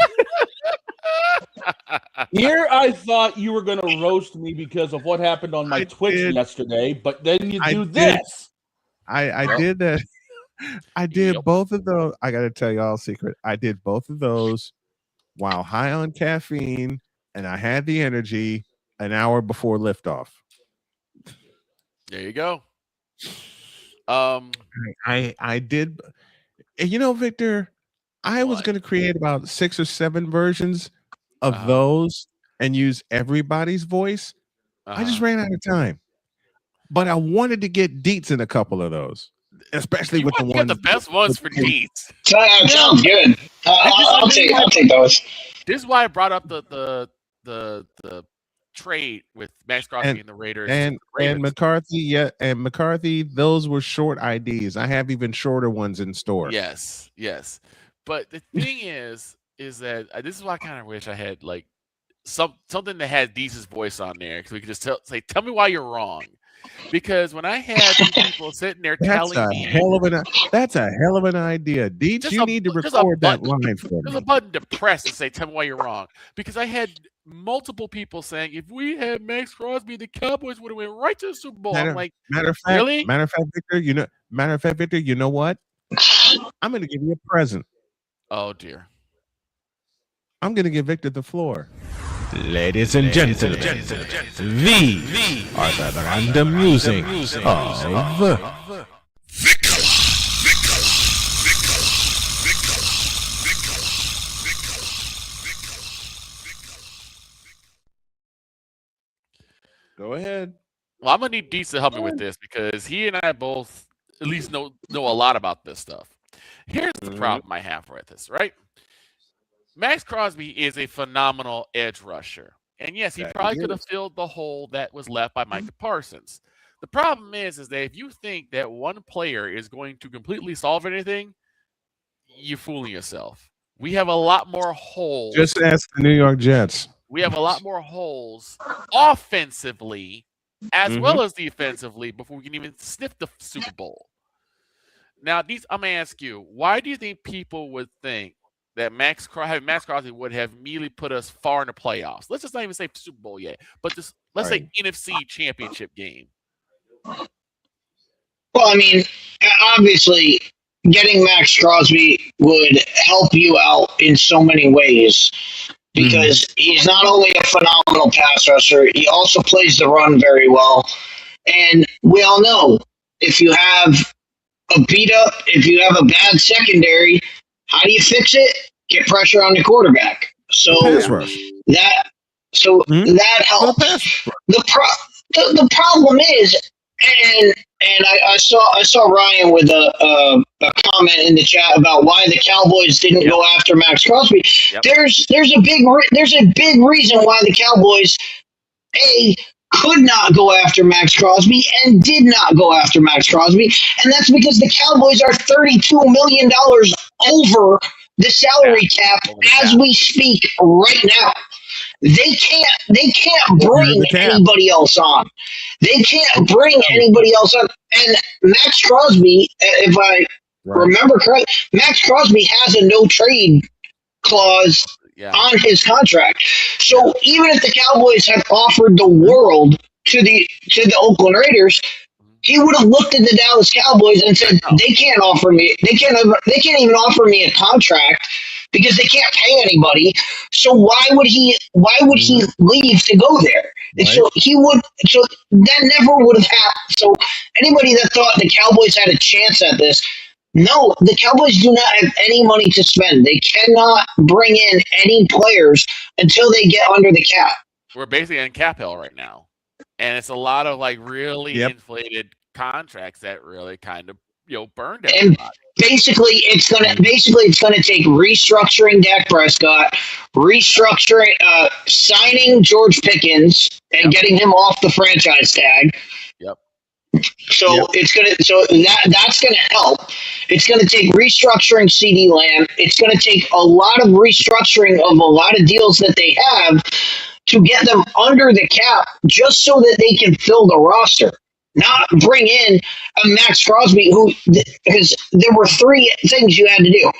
Here I thought you were going to roast me because of what happened on my Twitch yesterday, but then you do this. I did that. I did both of those. I got to tell y'all a secret. I did both of those while high on caffeine, and I had the energy an hour before liftoff. There you go. I did. You know, Victor, I was going to create about 6 or 7 versions of those and use everybody's voice. I just ran out of time. But I wanted to get deets in a couple of those, especially with the ones. The best ones for deets. Sounds good. I'll take those. This is why I brought up the trade with Max Crosby and the Raiders and McCarthy. And McCarthy, those were short IDs. I have even shorter ones in store. Yes. But the thing is that this is why I kind of wish I had like something that had Deese's voice on there, because we could just say, "Tell me why you're wrong." Because when I had these people sitting there telling me, that's a hell of an idea, Deets. You need to record that line for me. There's a button to press and say, "Tell me why you're wrong." Because I had multiple people saying, "If we had Max Crosby, the Cowboys would have went right to the Super Bowl." I'm like, matter of fact, Victor, you know what? I'm going to give you a present. Oh dear. I'm going to give Victor the floor. Ladies and gentlemen, the random musing of Go ahead. Well, I'm gonna need Deets to help me with this because he and I both at least know a lot about this stuff. Here's the problem I have with this, right? Max Crosby is a phenomenal edge rusher. And yes, he probably could have filled the hole that was left by Micah Parsons. The problem is that if you think that one player is going to completely solve anything, you're fooling yourself. We have a lot more holes. Just ask the New York Jets. We have a lot more holes offensively as well as defensively before we can even sniff the Super Bowl. Now, I'm going to ask you, why do you think people would think that Max Crosby would have immediately put us far in the playoffs? Let's just not even say Super Bowl yet, but just let's say NFC Championship game. Well, I mean, obviously, getting Max Crosby would help you out in so many ways because he's not only a phenomenal pass rusher, he also plays the run very well. And we all know if you have if you have a bad secondary, how do you fix it? Get pressure on the quarterback. So that helps. The problem is, and I saw Ryan with a comment in the chat about why the Cowboys didn't go after Max Crosby. There's a big reason why the Cowboys could not go after Max Crosby and did not go after Max Crosby, and that's because the Cowboys are $32 million over the salary cap as we speak right now. They can't bring anybody else on. They can't bring anybody else on. And Max Crosby, if I remember correctly, Max Crosby has a no trade clause on his contract. So even if the Cowboys had offered the world to the Oakland Raiders, he would have looked at the Dallas Cowboys and said, they can't even offer me a contract because they can't pay anybody. So why would he leave to go there? Right. So that never would have happened. So anybody that thought the Cowboys had a chance at this, no, the Cowboys do not have any money to spend. They cannot bring in any players until they get under the cap. We're basically in cap hell right now. And it's a lot of like really inflated contracts that really kind of burned everybody. And basically it's gonna take restructuring Dak Prescott, signing George Pickens and getting him off the franchise tag. Yep. So that's gonna help. It's gonna take restructuring CeeDee Lamb. It's gonna take a lot of restructuring of a lot of deals that they have to get them under the cap just so that they can fill the roster. Not bring in a Max Crosby because there were three things you had to do.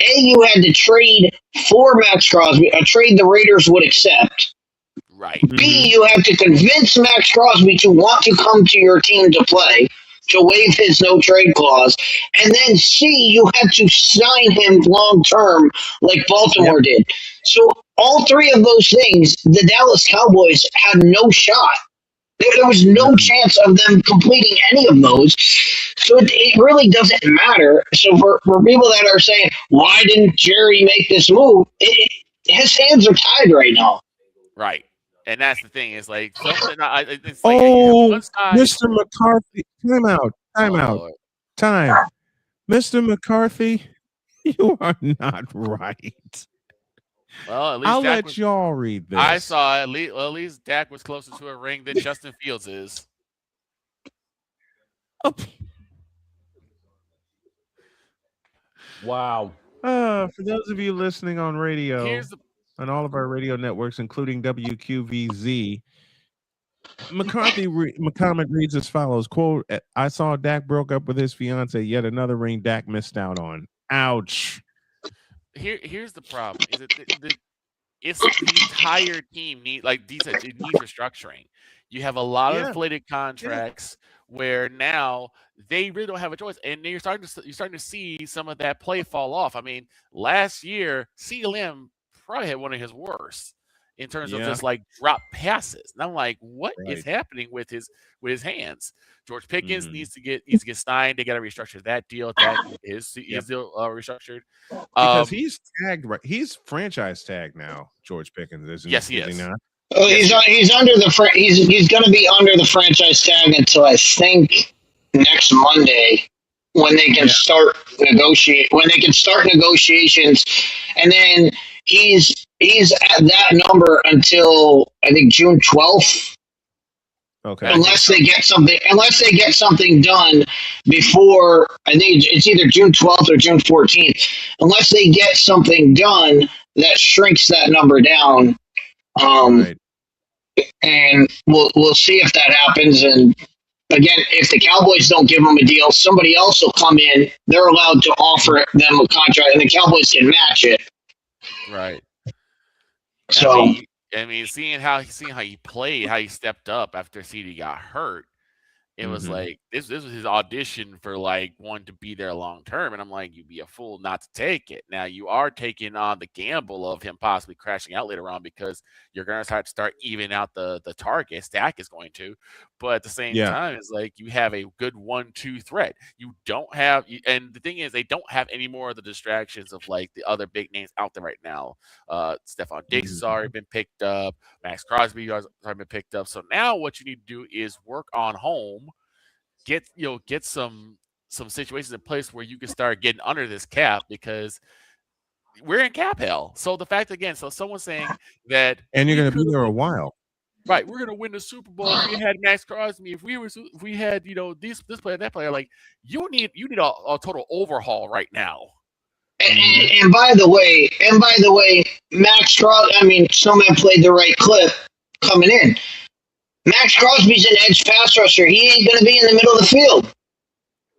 A, you had to trade for Max Crosby, a trade the Raiders would accept. Right. B, you have to convince Max Crosby to want to come to your team to play, to waive his no trade clause. And then C, you had to sign him long term like Baltimore did. So all three of those things, the Dallas Cowboys had no shot. There was no chance of them completing any of those. So it really doesn't matter. So for people that are saying, why didn't Jerry make this move? His hands are tied right now. Right. And that's the thing. It's like something. It's like Mr. McCarthy, time. Mr. McCarthy, you are not right. Well, at least I'll let y'all read this. I saw at least Dak was closer to a ring than Justin Fields is. Wow. For those of you listening on radio, on all of our radio networks, including WQVZ, McCormick reads as follows, quote, I saw Dak broke up with his fiance, yet another ring Dak missed out on. Ouch. Here's the problem: is it's the entire team it needs restructuring. You have a lot of inflated contracts where now they really don't have a choice, and you're starting to see some of that play fall off. I mean, last year CeeDee probably had one of his worst in terms of just like drop passes. And I'm like, what is happening with his hands? George Pickens needs to get signed. They got to restructure that deal. His deal restructured because he's tagged right. He's franchise tagged now. George Pickens, isn't yes, he is. Not? Oh, he's under the he's going to be under the franchise tag until I think next Monday when they can start negotiations, and then he's at that number until I think June 12th. Okay. Unless they get something done before, I think it's either June 12th or June 14th. Unless they get something done that shrinks that number down, and we'll see if that happens. And again, if the Cowboys don't give them a deal, somebody else will come in. They're allowed to offer them a contract, and the Cowboys can match it. Right. So. I mean, seeing how he played, how he stepped up after CeeDee got hurt, it was like this was his audition for like wanting to be there long term, and I'm like, you'd be a fool not to take it. Now you are taking on the gamble of him possibly crashing out later on because you're going to start evening out the targets. Dak is going to, but at the same time, it's like you have a good 1-2 threat. You don't have, and the thing is, they don't have any more of the distractions of like the other big names out there right now. Stephon Diggs has already been picked up. Max Crosby has already been picked up. So now what you need to do is work on home. Get some situations in place where you can start getting under this cap because we're in cap hell. So the fact again, so someone's saying that, and you're going to be there a while, right? We're going to win the Super Bowl if we had Max Crosby. If we had this player, that player, like you need a total overhaul right now. And by the way, Max Crosby. I mean, Snowman played the right clip coming in. Max Crosby's an edge pass rusher. He ain't going to be in the middle of the field.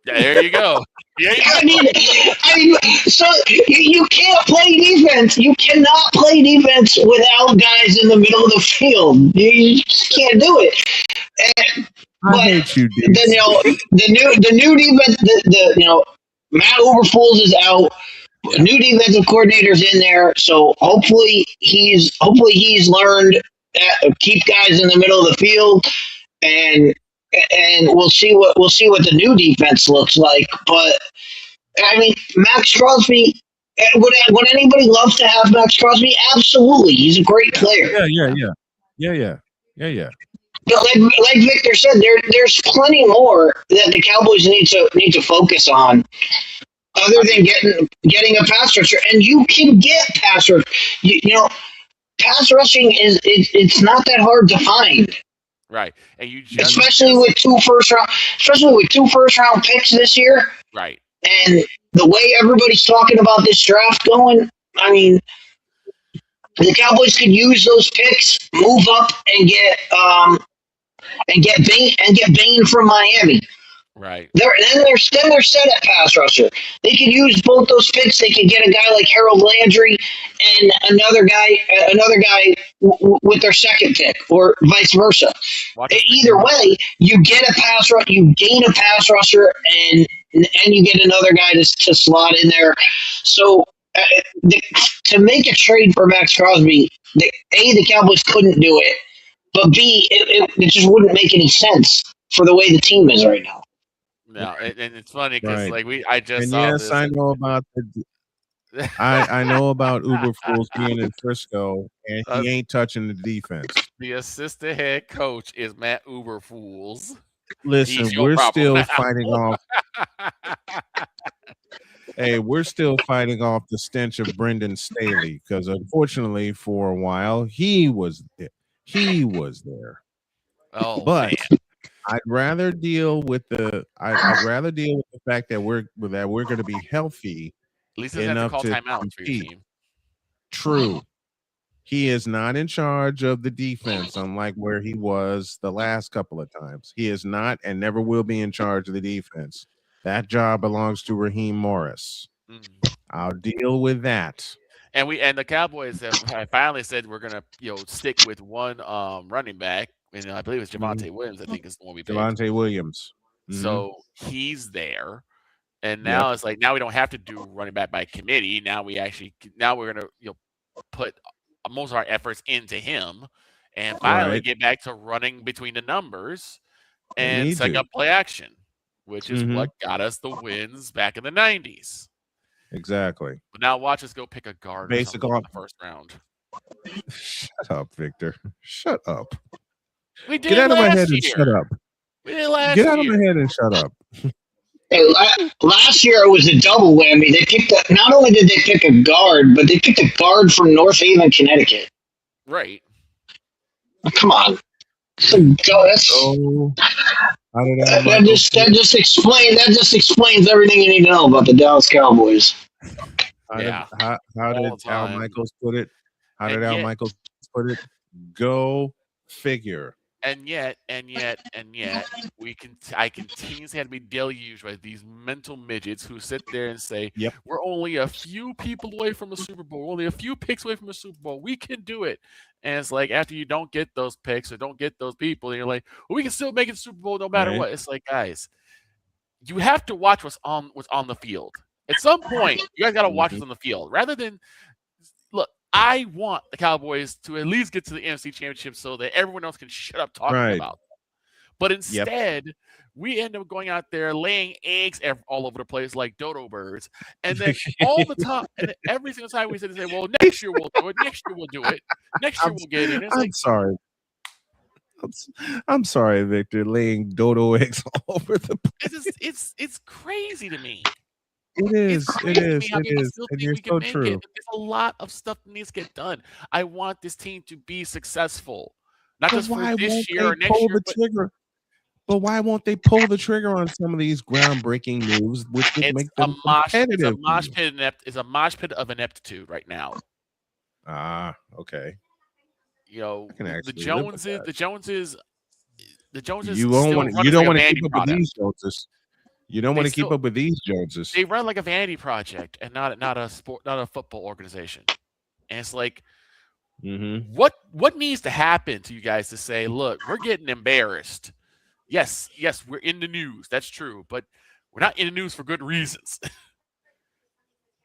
Yeah, there you go. I mean, so you can't play defense. You cannot play defense without guys in the middle of the field. You just can't do it. I hate you, dude. Then the new defense. Matt Uberfools is out. Yeah. New defensive coordinator's in there, so hopefully he's learned that keep guys in the middle of the field, and we'll see what the new defense looks like. But I mean, Max Crosby. Would anybody love to have Max Crosby? Absolutely, he's a great player. Yeah. But like Victor said, there's plenty more that the Cowboys need to focus on, other than getting a pass rusher. And you can get pass rush. Pass rushing it's not that hard to find. Right, and especially with two first round picks this year. Right, and the way everybody's talking about this draft going, I mean, the Cowboys could use those picks, move up, and get Bain from Miami. Right. Then they're set at pass rusher. They could use both those picks. They could get a guy like Harold Landry and another guy with their second pick, or vice versa. Either way, you get a pass rusher, you gain a pass rusher, and you get another guy to slot in there. So to make a trade for Max Crosby, the Cowboys couldn't do it, but B, it just wouldn't make any sense for the way the team is right now. No, and it's funny because Right. I just And saw yes, this. I know about I know about Uberfools being in Frisco, and he ain't touching the defense. The assistant head coach is Matt Uberfools. Listen, He's your we're problem still now. fighting off. Hey, we're still fighting off the stench of Brendan Staley, because unfortunately, for a while, he was there. Oh, but man. I'd rather deal with the fact that we're going to be healthy At least he doesn't have to enough call to timeouts for your compete. team. True. He is not in charge of the defense, unlike where he was the last couple of times. He is not and never will be in charge of the defense. That job belongs to Raheem Morris. I'll deal with that. And the Cowboys have finally said we're gonna stick with one running back, and I believe it's Javonte Williams. I think is the one we picked. Javonte Williams. So he's there, and now it's like now we don't have to do running back by committee. Now we're gonna put most of our efforts into him, and finally get back to running between the numbers and setting up play action, which is what got us the wins back in the 90s. Exactly. But now watch us go pick a guard in the first round. Shut up, Victor. Shut up. We did Get out of my head year. and shut up. We did last Get out year. of my head and shut up. Hey, last year it was a double whammy. They picked not only did they pick a guard, but they picked a guard from North Haven, Connecticut. Right. Come on. That just explains everything you need to know about the Dallas Cowboys. How did Al Michaels put it? Michaels put it? Go figure. And yet, I continuously have to be deluged by these mental midgets who sit there and say, we're only a few people away from a Super Bowl. We're only a few picks away from a Super Bowl. We can do it. And it's like, after you don't get those picks or don't get those people, and you're like, well, we can still make it Super Bowl no matter what. It's like, guys, you have to watch what's on the field. At some point, you guys got to watch what's on the field. Rather than, look, I want the Cowboys to at least get to the NFC Championship so that everyone else can shut up talking about them. But instead, we end up going out there laying eggs all over the place like dodo birds. And then all the time, and every single time we say, well, next year we'll do it. Next year we'll do it. Next year we'll get it. I'm sorry. I'm sorry, Victor, laying dodo eggs all over the place. It's crazy to me. It is. And you're so true. There's a lot of stuff that needs to get done. I want this team to be successful. Not just for this year or next year. But why won't they pull the trigger on some of these groundbreaking moves, which would make them competitive? It's a mosh pit of ineptitude right now. Ah, okay. You know, the Joneses. You don't want to keep up with these Joneses. You don't want to keep up with these Joneses. They run like a vanity project and not a football organization. And it's like, what needs to happen to you guys to say, look, we're getting embarrassed. Yes, we're in the news. That's true, but we're not in the news for good reasons.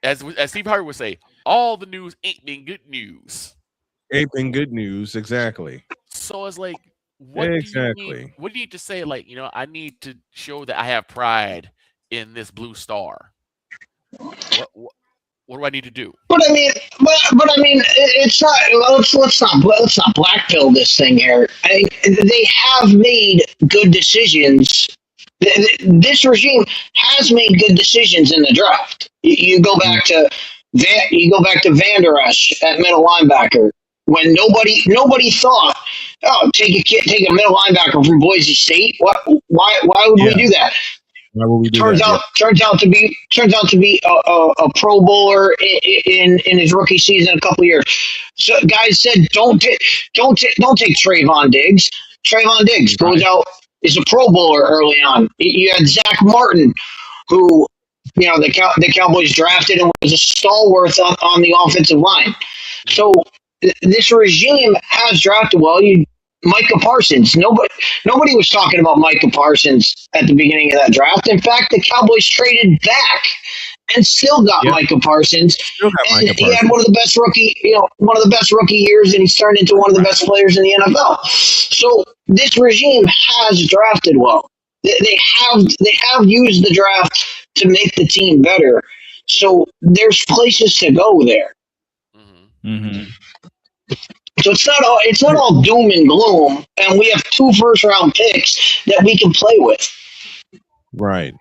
As Steve Harvey would say, all the news ain't been good news. Ain't been good news, exactly. So it's like, what do you need to say? Like, I need to show that I have pride in this blue star. What do I need to do? But I mean, it's not. Let's not blackpill this thing here. They have made good decisions. This regime has made good decisions in the draft. You go back to Vander Esch at middle linebacker when nobody thought, oh, take a middle linebacker from Boise State. Why would we do that? Turns out to be a Pro Bowler in his rookie season a couple years. So guys said, don't take Trayvon Diggs. Trayvon Diggs goes out, is a Pro Bowler early on. You had Zach Martin, who the Cowboys drafted and was a stalwart on the offensive line. So this regime has drafted well. Micah Parsons. Nobody was talking about Micah Parsons at the beginning of that draft. In fact, the Cowboys traded back and still got Micah Parsons. He had one of the best rookie years, and he's turned into one of the best players in the NFL. So this regime has drafted well. They have used the draft to make the team better. So there's places to go there. So it's not all doom and gloom, and we have 2 first-round picks that we can play with. Right.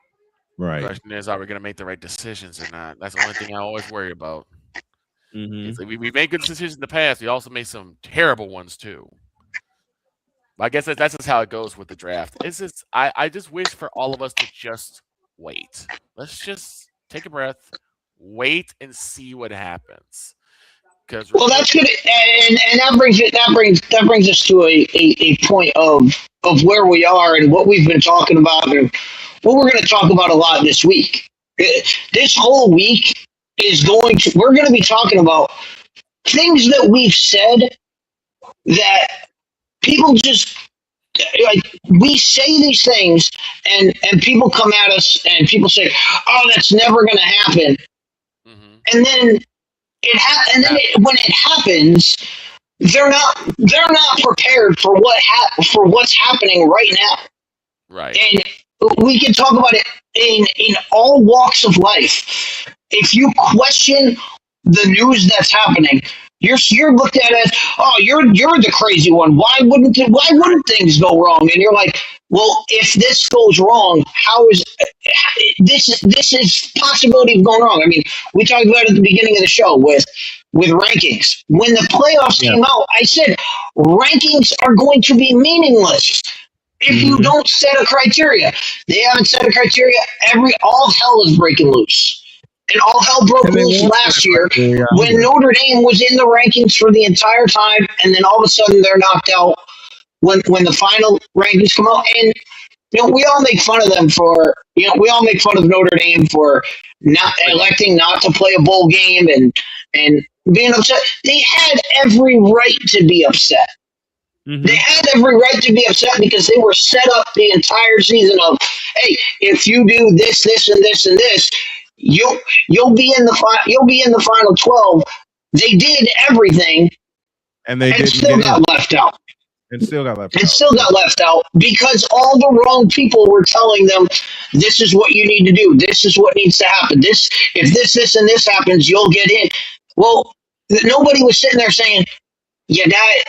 The question is, are we going to make the right decisions or not? That's the only thing I always worry about. It's like we made good decisions in the past. We also made some terrible ones too. But I guess that's just how it goes with the draft. It's just I just wish for all of us to just wait. Let's just take a breath, wait, and see what happens. Well, that's good, and that brings us to a point of where we are and what we've been talking about, and what we're going to talk about a lot this week. This whole week we're going to be talking about things that we've said that people just we say these things, and people come at us and people say, "Oh, that's never going to happen," and then. When it happens, they're not prepared for what's happening right now. Right. And we can talk about it in all walks of life. If you question the news that's happening, you're looked at as, oh, you're the crazy one. Why wouldn't things go wrong? And you're like, well, if this goes wrong, how is this is possibility of going wrong? I mean, we talked about it at the beginning of the show with rankings. When the playoffs came out, I said rankings are going to be meaningless if you don't set a criteria. They haven't set a criteria. All hell is breaking loose. And all hell broke loose last year when Notre Dame was in the rankings for the entire time, and then all of a sudden they're knocked out when the final rankings come out. And we all make fun of them we all make fun of Notre Dame for not electing not to play a bowl game and being upset. They had every right to be upset. They had every right to be upset because they were set up the entire season of, hey, if you do this, this, and this, and this, you'll be in the final 12. They did everything, and still got left out. And still got left out because all the wrong people were telling them, this is what you need to do. This is what needs to happen. If this, and this happens, you'll get in. Well, nobody was sitting there saying, yeah,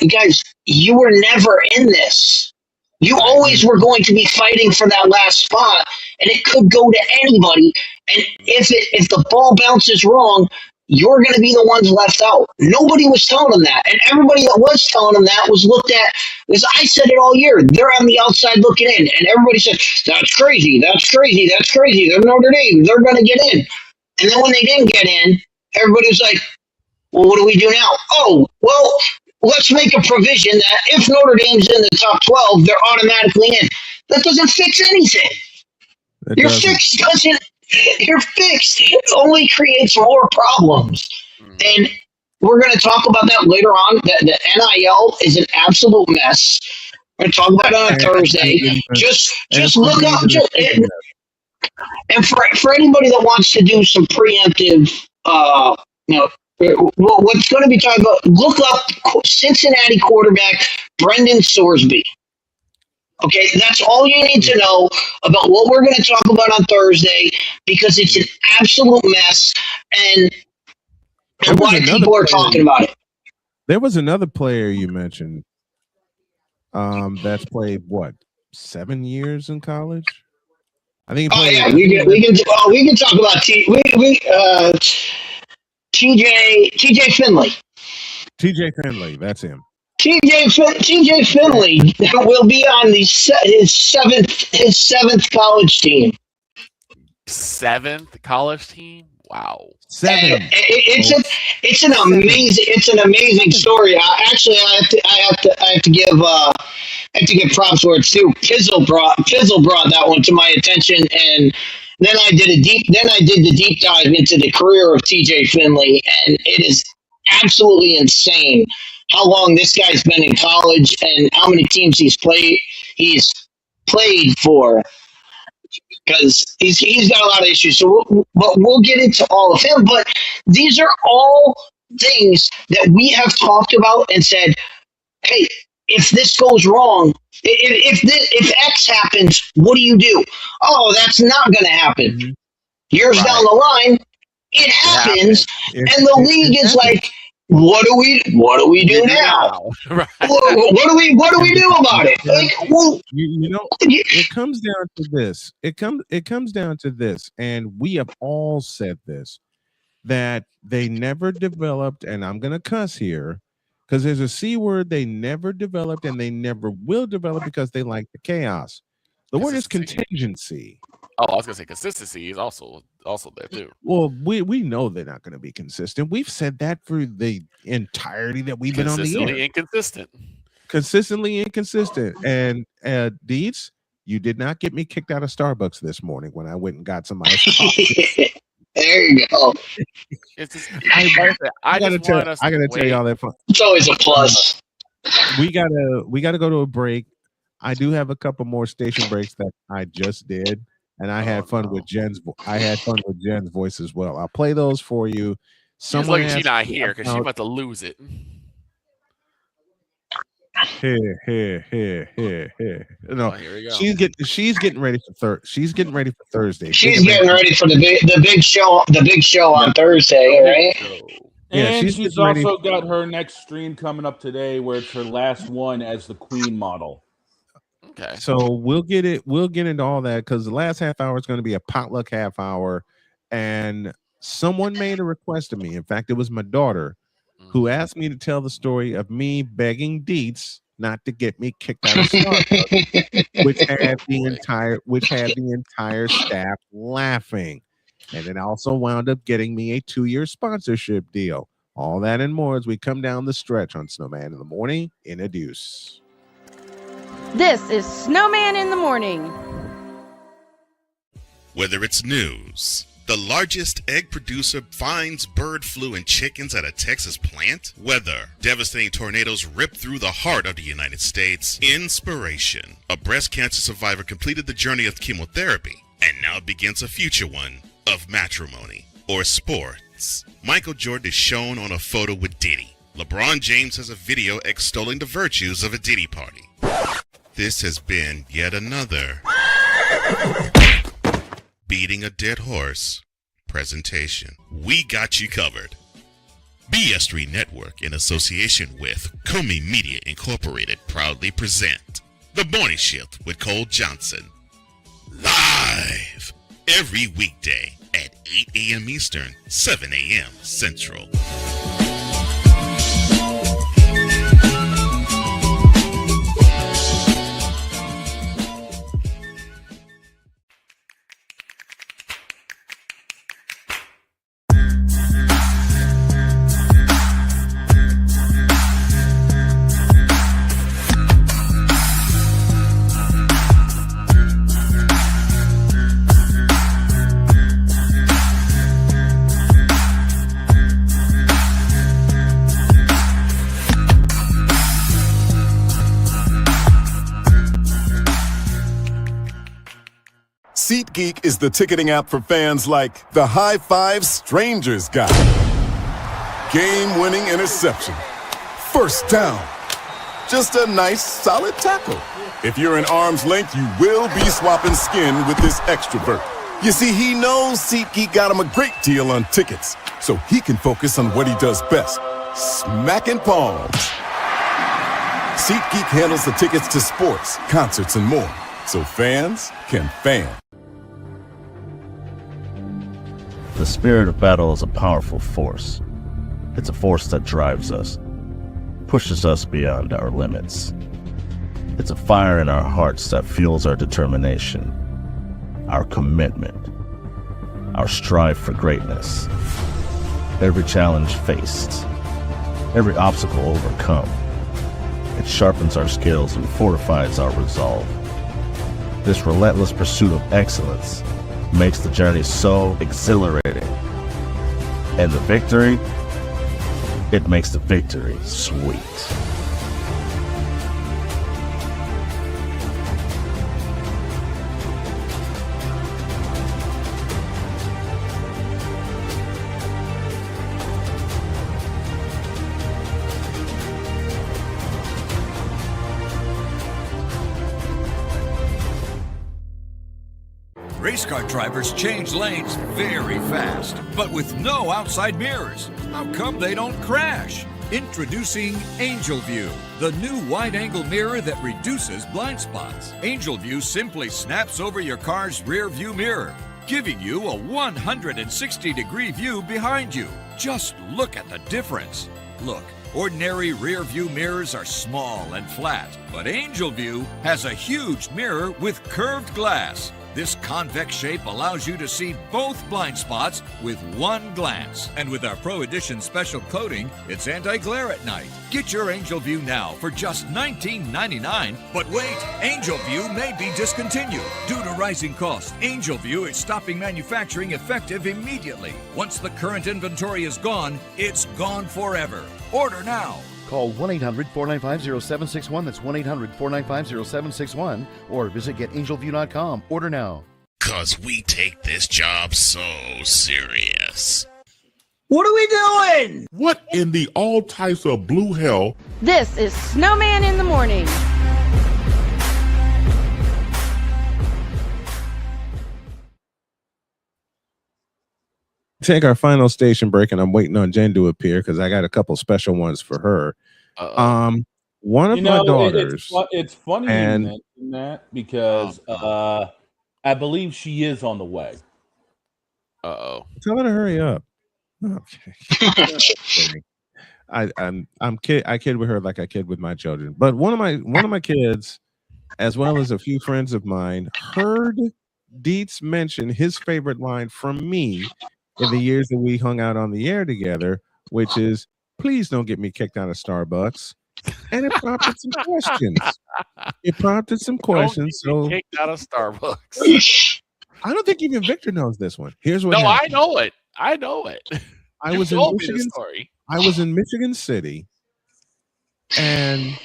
guys, you were never in this. You always were going to be fighting for that last spot, and it could go to anybody. And if the ball bounces wrong, you're going to be the ones left out. Nobody was telling them that. And everybody that was telling them that was looked at, because I said it all year, they're on the outside looking in. And everybody said, that's crazy, that's crazy, that's crazy. They're Notre Dame, they're going to get in. And then when they didn't get in, everybody was like, well, what do we do now? Oh, well, let's make a provision that if Notre Dame's in the top 12, they're automatically in. That doesn't fix anything. Your fix doesn't. Your fix only creates more problems. And we're going to talk about that later on. The NIL is an absolute mess. We're going to talk about it on Thursday. Just look up. And for anybody that wants to do some preemptive, what's going to be talking about, look up Cincinnati quarterback Brendan Sorsby. Okay, that's all you need to know about what we're going to talk about on Thursday, because it's an absolute mess, and why people are talking about it. There was another player you mentioned that's played, 7 years in college? I think he played. We can talk about TJ Finley. TJ Finley, that's him. TJ Finley will be on his seventh college team. 7th college team? Wow. 7. It's an amazing story. I have to give props where it's due. Kizzle brought that one to my attention, and then I did the deep dive into the career of TJ Finley, and it is absolutely insane how long this guy's been in college and how many teams he's played for, because he's got a lot of issues. So we'll get into all of him, but these are all things that we have talked about and said, hey, if this goes wrong, if X happens, what do you do? Oh, that's not going to happen. Years down the line, it happens, and the league is like, what do we do now? Right. What do we do about it? Like, well, it comes down to this. It comes down to this, and we have all said this, that they never developed, and I'm gonna cuss here because there's a C word, they never developed and they never will develop because they like the chaos. The word is contingency. Oh, I was gonna say consistency is also there too. Well, we know they're not going to be consistent. We've said that for the entirety that we've been on the air. Consistently inconsistent. And Deeds, you did not get me kicked out of Starbucks this morning when I went and got some iced coffee. There you go. I gotta tell y'all that fun. It's always a plus. We gotta go to a break. I do have a couple more station breaks that I just did. And I had fun with Jen's. I had fun with Jen's voice as well. I'll play those for you. Someone like she's not here because she's about to lose it. Here. No, here we go. She's getting ready for She's getting ready for Thursday. She's getting ready for the big show. The big show on Thursday, right? And she's also got her next stream coming up today, where it's her last one as the Queen model. Okay. So we'll get into all that, because the last half hour is going to be a potluck half hour, and someone made a request of me. In fact, it was my daughter who asked me to tell the story of me begging Deets not to get me kicked out of Starbucks, which had the entire staff laughing, and it also wound up getting me a 2-year sponsorship deal. All that and more as we come down the stretch on Snowman in the Morning in a Deuce. This is Snowman in the Morning. Whether it's news, the largest egg producer finds bird flu in chickens at a Texas plant, weather, devastating tornadoes rip through the heart of the United States, inspiration, a breast cancer survivor completed the journey of chemotherapy and now begins a future one of matrimony or sports. Michael Jordan is shown on a photo with Diddy. LeBron James has a video extolling the virtues of a Diddy party. This has been yet another Beating a Dead Horse presentation. We got you covered. BS3 Network, in association with Comey Media Incorporated, proudly present The Morning Shift with Cole Johnson. Live every weekday at 8 a.m. Eastern, 7 a.m. Central. SeatGeek is the ticketing app for fans like the High Five Strangers guy. Game-winning interception. First down. Just a nice, solid tackle. If you're in arm's length, you will be swapping skin with this extrovert. You see, he knows SeatGeek got him a great deal on tickets, so he can focus on what he does best, smacking palms. SeatGeek handles the tickets to sports, concerts, and more, so fans can fan. The spirit of battle is a powerful force. It's a force that drives us, pushes us beyond our limits. It's a fire in our hearts that fuels our determination, our commitment, our strive for greatness. Every challenge faced, every obstacle overcome, it sharpens our skills and fortifies our resolve. This relentless pursuit of excellence makes the journey so exhilarating. And the victory, it makes the victory sweet. Race car drivers change lanes very fast, but with no outside mirrors. How come they don't crash? Introducing Angel View, the new wide-angle mirror that reduces blind spots. Angel View simply snaps over your car's rear view mirror, giving you a 160-degree view behind you. Just look at the difference. Look, ordinary rear view mirrors are small and flat, but Angel View has a huge mirror with curved glass. This convex shape allows you to see both blind spots with one glance. And with our Pro Edition special coating, it's anti-glare at night. Get your Angel View now for just $19.99. But wait, Angel View may be discontinued. Due to rising costs, Angel View is stopping manufacturing effective immediately. Once the current inventory is gone, it's gone forever. Order now. Call 1-800-495-0761. That's 1-800-495-0761. Or visit getangelview.com. Order now. 'Cause we take this job so serious. What are we doing? What in the all types of blue hell? This is Snowman in the Morning. Take our final station break, and I'm waiting on Jen to appear because I got a couple special ones for her. One of my daughters. It's funny you mention that because I believe she is on the way. Uh-oh. Tell her to hurry up. Okay. I kid with her like I kid with my children. But one of my kids, as well as a few friends of mine, heard Dietz mention his favorite line from me in the years that we hung out on the air together, which is, "Please don't get me kicked out of Starbucks." And it prompted some questions. Don't get me kicked out of Starbucks. I don't think even Victor knows this one. Here's what. No, happened. I know it. I was in Michigan City, and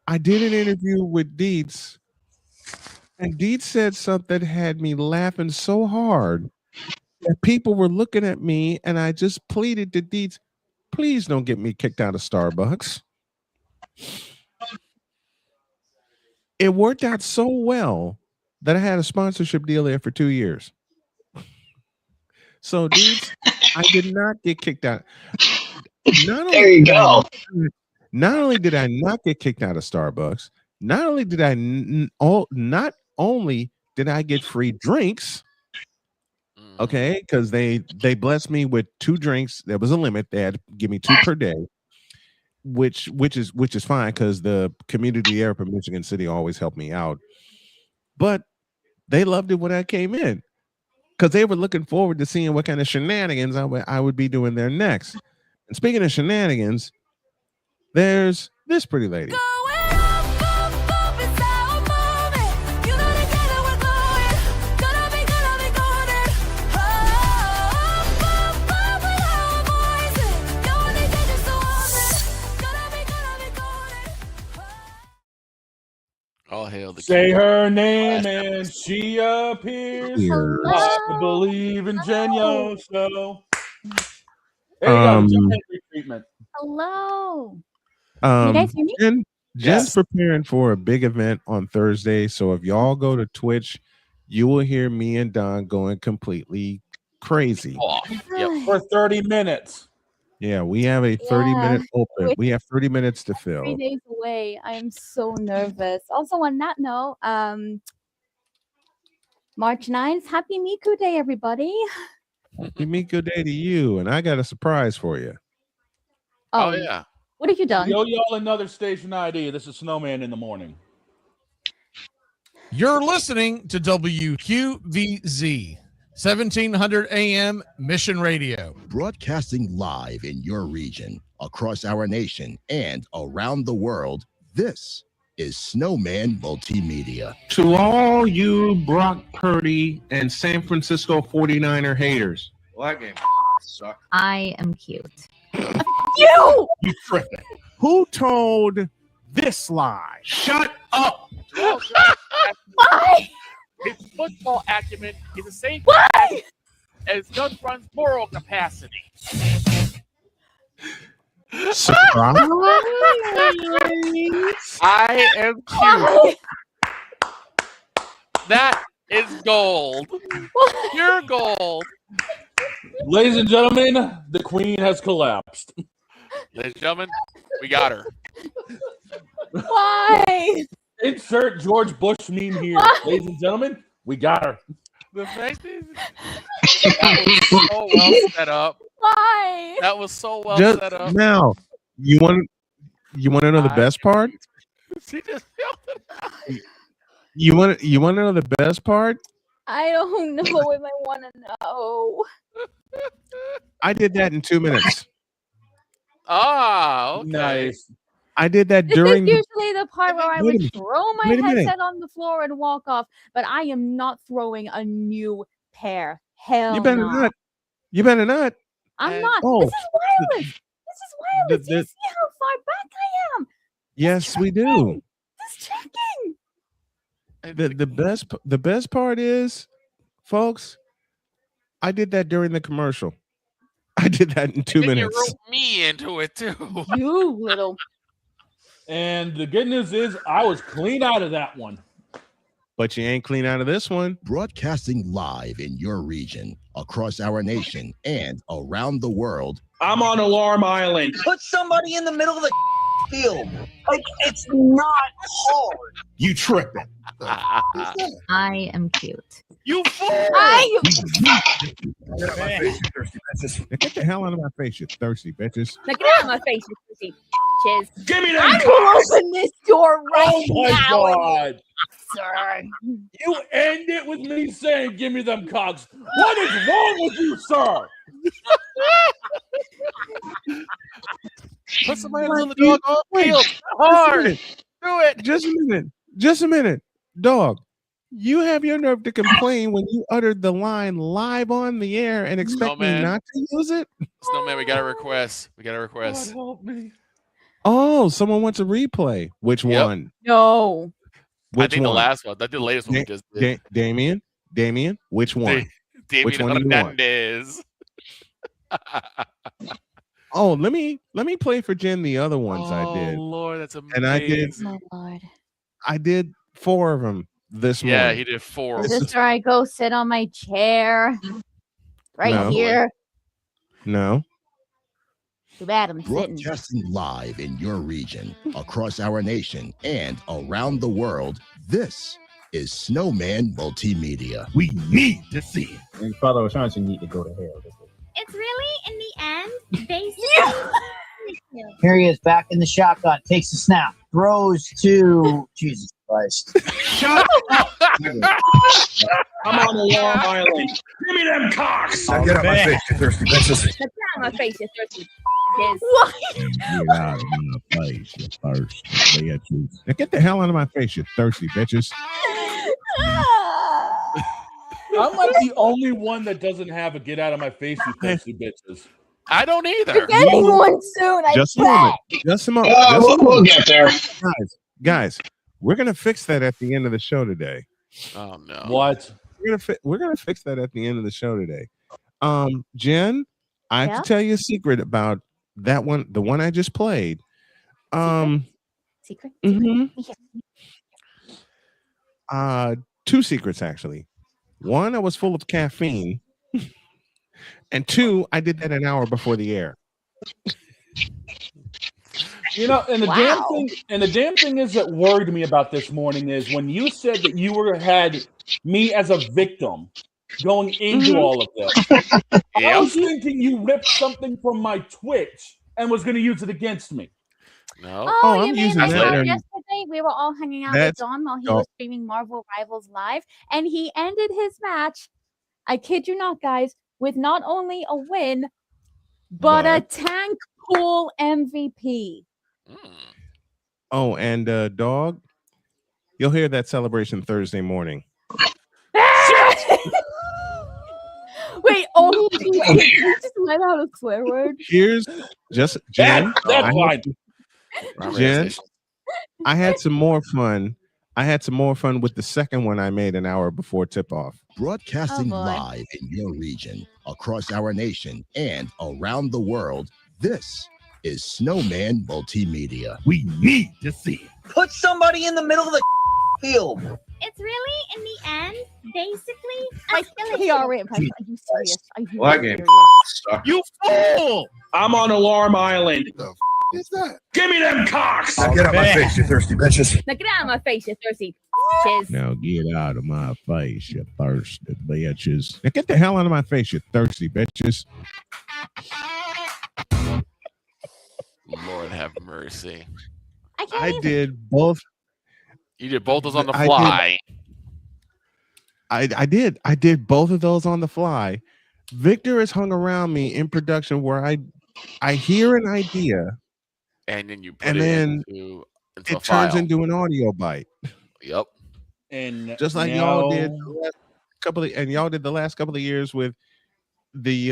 I did an interview with Dietz, and Dietz said something that had me laughing so hard that people were looking at me, and I just pleaded to Dietz, "Please don't get me kicked out of Starbucks." It worked out so well that I had a sponsorship deal there for 2 years. So, Dietz, I did not get kicked out. There you go. Not only did I not get kicked out of Starbucks, not only did I get free drinks, Okay, because they blessed me with 2 drinks. There was a limit. They had to give me 2 per day, which is fine because the community air from Michigan City always helped me out. But they loved it when I came in because they were looking forward to seeing what kind of shenanigans I would be doing there next. And speaking of shenanigans, there's this pretty lady. All hail the Say king. her name and she appears. I believe in Genio. So there you go. Jump in treatment. Hello. Can you guys hear me? Jen's preparing for a big event on Thursday. So if y'all go to Twitch, you will hear me and Don going completely crazy. For 30 minutes. Yeah, we have a 30-minute open. We have 30 minutes to fill. 3 days away. I am so nervous. Also, on that note, March 9th, happy Miku Day, everybody. Happy Miku Day to you, and I got a surprise for you. Oh yeah. What have you done? Yo, y'all, another station ID. This is Snowman in the Morning. You're listening to WQVZ, 1700 AM Mission Radio. Broadcasting live in your region, across our nation, and around the world, this is Snowman Multimedia. To all you Brock Purdy and San Francisco 49er haters. Well, that game sucked. I am cute. You tripping. Who told this lie? Shut up. Why? His football acumen is the same Why? as Gunfront's moral capacity. Surprise. I am cute. That is gold. Pure gold. Ladies and gentlemen, the queen has collapsed. Ladies and gentlemen, we got her. Why? Insert George Bush meme here. Ladies and gentlemen, we got her. The fact is, that was so well set up. Why? That was so well Just set up. now, you want to know the best part? She just You want to know the best part? I don't know if I want to know. I did that in 2 minutes. Ah, okay. Nice. I did that This during. is usually the part where I Wait a would minute. throw my Wait a minute. headset on the floor and walk off, but I am not throwing a new pair. Hell You better no. not. You better not. I'm not. Oh, This is wireless. This is wireless. Do you see how far back I am? Yes, we do. Just checking. The best part is, folks, I did that during the commercial. I did that in 2 And you minutes. wrote me into it too. You little. And the good news is I was clean out of that one. But you ain't clean out of this one. Broadcasting live in your region, across our nation, and around the world. I'm on Alarm Island. Put somebody in the middle of the field. Like, it's not hard. You tripping. I am cute. You fool! Get out of my face, you thirsty bitches. Now get the hell out of my face, you thirsty bitches. Now get out of my face, you pussy. Cheers. Give me I that. will open this door right Oh my now. God. Sir. You end it with me saying, give me them cocks. What is wrong with you, sir? Put somebody on the dog on field. Hard. Do it. Just a minute. Just a minute. Dog, you have your nerve to complain when you uttered the line live on the air and expect me Snowman. not to use it? Snowman, we got a request. We got a request. God help me. Oh, someone wants a replay. Which Yep. one? No. Which I think one? the last one. That the latest one we just did. Damien, which one? Which one do you want? Hernandez. Oh, let me play for Jen the other ones I did. Oh Lord, that's amazing. And I did My Lord. I did 4 of them this Yeah, morning. he did 4. Is this where I go sit on my chair? Right No. here. No. Too bad I'm sitting. Broadcasting live in your region, across our nation, and around the world, this is Snowman Multimedia. We need to see it. And Father O'Shaughnessy need to go to hell. It's really, in the end, basically. Here he is back in the shotgun. Takes a snap. Throws to Jesus Christ. Shut up! I'm on Alarm Island. Give me them cocks! Now get out my face, you thirsty bitches. Get out of my face, you thirsty. What? Get out of my face, you thirsty bitches. Now get the hell out of my face, you thirsty bitches. I'm like the only one that doesn't have a get out of my face, you thirsty bitches. I don't either. You're getting one soon. Just a moment. Just a moment. We'll get there. Guys, we're gonna fix that at the end of the show today. Oh no! What? We're gonna fix that at the end of the show today. Jen, I have to tell you a secret about that one. The one I just played. Secret. Two secrets actually. One, I was full of caffeine, and two, I did that an hour before the air. You know, and the damn thing is that worried me about this morning is when you said that you had me as a victim going into all of this. I was thinking you ripped something from my Twitch and was going to use it against me. No. Oh, I'm you using mean that. yesterday we were all hanging out with Don while he was streaming Marvel Rivals Live, and he ended his match, I kid you not, guys, with not only a win, but a tank pool MVP. Oh, and dog, you'll hear that celebration Thursday morning. Wait, oh, you just let out a swear word? Here's just Jen. That's fine. Jen, I had some more fun. With the second one I made an hour before tip-off. Broadcasting live in your region, across our nation, and around the world, this is Snowman Multimedia. We need to see it. Put somebody in the middle of the field. It's really, in the end, basically, he already. Are you serious? Are you Well, that game sucked. You fool! I'm on Alarm Island. The is that? Give me them cocks! Now get out my face, you thirsty bitches. Now get out of my face, you thirsty bitches. Now get out of my face, you thirsty bitches. Now get the hell out of my face, you thirsty bitches. Lord have mercy. I did both. You did both those on the fly. I did both of those on the fly. Victor has hung around me in production where I hear an idea, and then you put and it then into it turns into an audio bite. Yep. And just like y'all did the last couple of years with the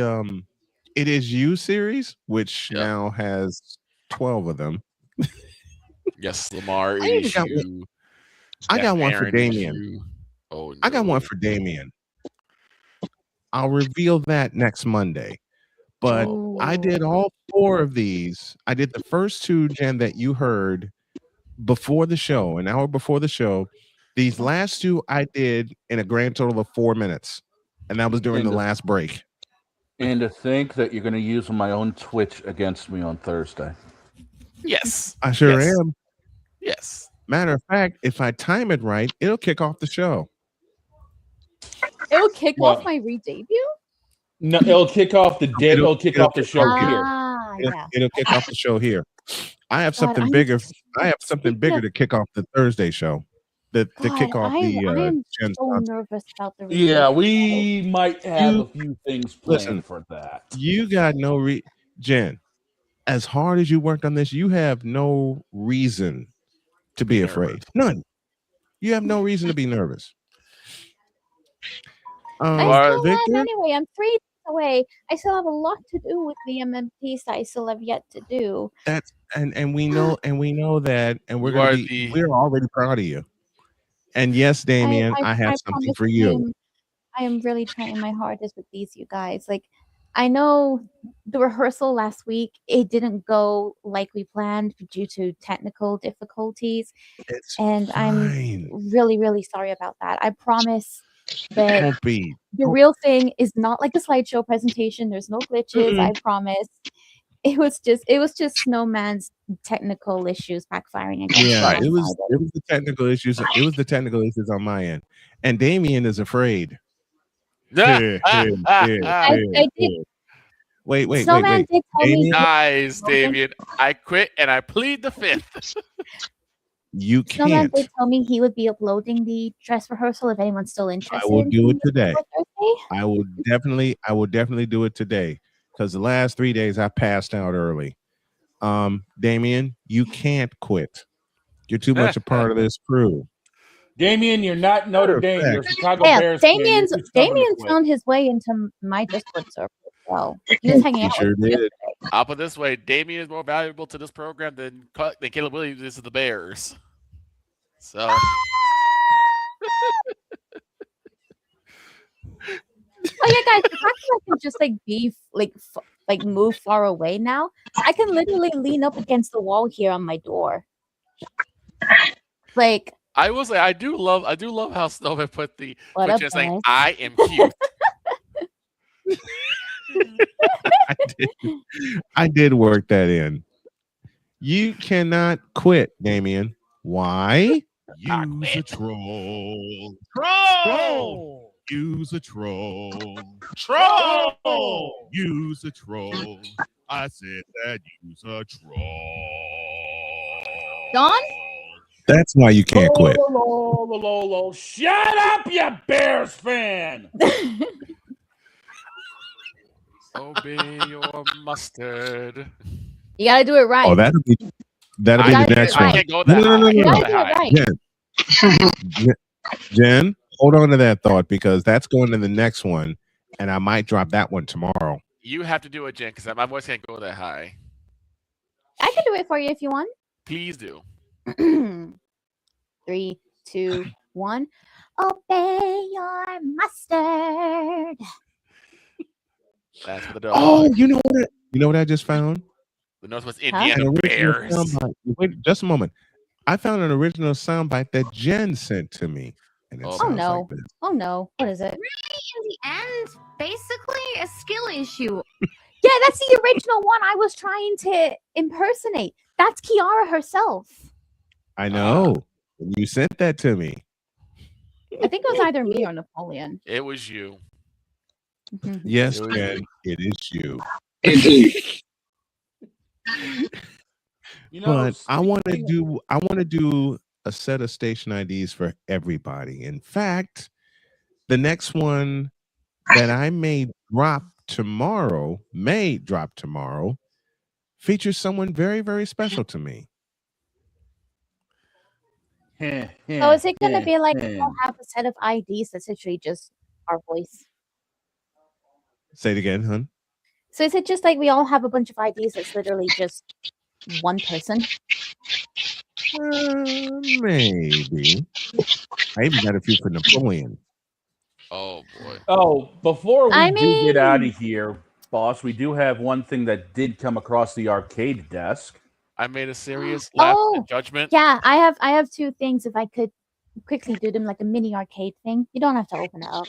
It Is You series, which now has 12 of them. Yes, Lamar. I got one for Damien. Oh, no. I got one for Damien. I'll reveal that next Monday. But I did all 4 of these. I did the first 2, Jen, that you heard before the show, an hour before the show. These last 2 I did in a grand total of 4 minutes. And that was during the last break. And to think that you're going to use my own Twitch against me on Thursday. Yes. I sure am. Yes. Matter of fact, if I time it right, it'll kick off the show. It'll kick off my re-debut? No, it'll kick off the dead. It'll kick off the show here. It'll kick off the show here. I have something bigger. I have something bigger to kick off the Thursday show. To kick off I'm so nervous about the Yeah, we might have a few things planned for that. You got no Jen, as hard as you worked on this, you have no reason to be afraid. None. You have no reason to be nervous. I still have anyway. I'm 3 days away. I still have a lot to do with the MMPs I still have yet to do. That's and we know that, and we're we're already proud of you. And yes, Damien, I have something for you. I am really trying my hardest with these, you guys. Like, I know the rehearsal last week, it didn't go like we planned due to technical difficulties. I'm really, really sorry about that. I promise that the real thing is not like a slideshow presentation. There's no glitches. I promise. It was just Snowman's technical issues backfiring against Yeah, him. it was the technical issues. It was the technical issues on my end, and Damien is afraid. I did. Wait. Snowman did tell me. Nice, David. I quit and I plead the fifth. You Snowman can't. did tell me he would be uploading the dress rehearsal if anyone's still interested. I will do it today. for Thursday. I will definitely do it today because the last 3 days I passed out early. Damien, you can't quit. You're too much a part of this crew. Damien, you're not Notre Dame. You're Chicago Yeah, Bears. fan. Damien You're too stubborn to quit. found his way into my Discord server. So he was hanging He out. sure with me did. yesterday. I'll put it this way: Damien is more valuable to this program than Caleb Williams is to the Bears. So. Oh yeah, guys! The fact that I can just be move far away now, I can literally lean up against the wall here on my door. Like I will say, I do love how Snowman put What up, just saying, guys? "I am cute." I did work that in. You cannot quit, Damien. Why? Use a troll. Troll. Use a troll. Troll. Use a troll. I said that use a troll. Don? That's why you can't quit. Shut up, you Bears fan. Obey your mustard. You gotta do it right. Oh, that'll be the next one. I can't go that high. You gotta do it right. Jen, hold on to that thought because that's going to the next one, and I might drop that one tomorrow. You have to do it, Jen, because my voice can't go that high. I can do it for you if you want. Please do. 3, 2, 1. Obey your mustard. That's for the dog. Oh, you know what I just found? The Northwest Indiana Bears. Wait, just a moment. I found an original soundbite that Jen sent to me, and it Oh sounds no! like this. Oh no! What is it? Really, in the end, basically a skill issue. Yeah, that's the original one I was trying to impersonate. That's Kiara herself. I know. You sent that to me. I think it was either me or Napoleon. It was you. Yes, Jen, it is you. But I want to do a set of station IDs for everybody. In fact, the next one that I may drop tomorrow, features someone very, very special to me. So is it going to be like we'll have a set of IDs that's literally just our voice? Say it again, hon. So is it just like we all have a bunch of IDs that's literally just one person? Maybe. I even got a few for Napoleon. Oh boy. Oh, before we I do mean- get out of here, boss, we do have one thing that did come across the arcade desk. I made a serious lapse in judgment. Yeah, I have 2 things. If I could quickly do them like a mini arcade thing, you don't have to open it up.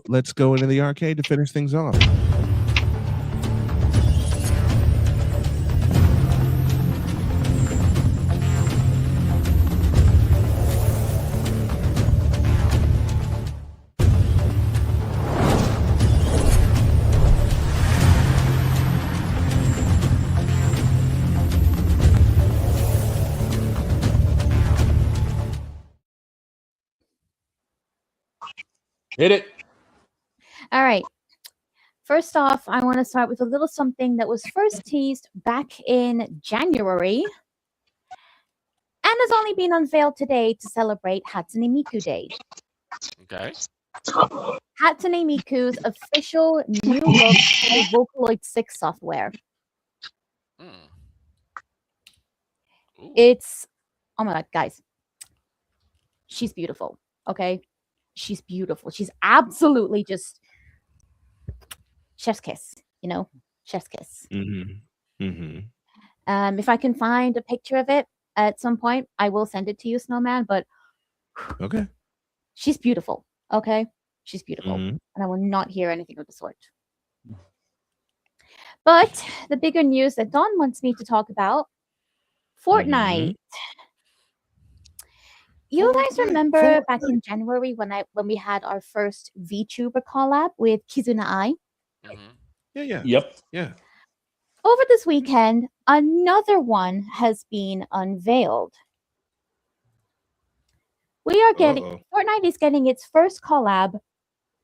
Let's go into the arcade to finish things off. Hit it. All right. First off, I want to start with a little something that was first teased back in January and has only been unveiled today to celebrate Hatsune Miku Day. Okay. Hatsune Miku's official new look for Vocaloid 6 software. It's, oh my god, guys. She's beautiful, okay? She's beautiful. She's absolutely just chef's kiss, chef's kiss. If I can find a picture of it at some point, I will send it to you, Snowman, but okay. She's beautiful, okay? She's beautiful, and I will not hear anything of the sort. But the bigger news that Don wants me to talk about, Fortnite. You guys remember back in January when we had our first VTuber collab with Kizuna Ai? Yeah. Yep. Yeah. Over this weekend, another one has been unveiled. Fortnite is getting its first collab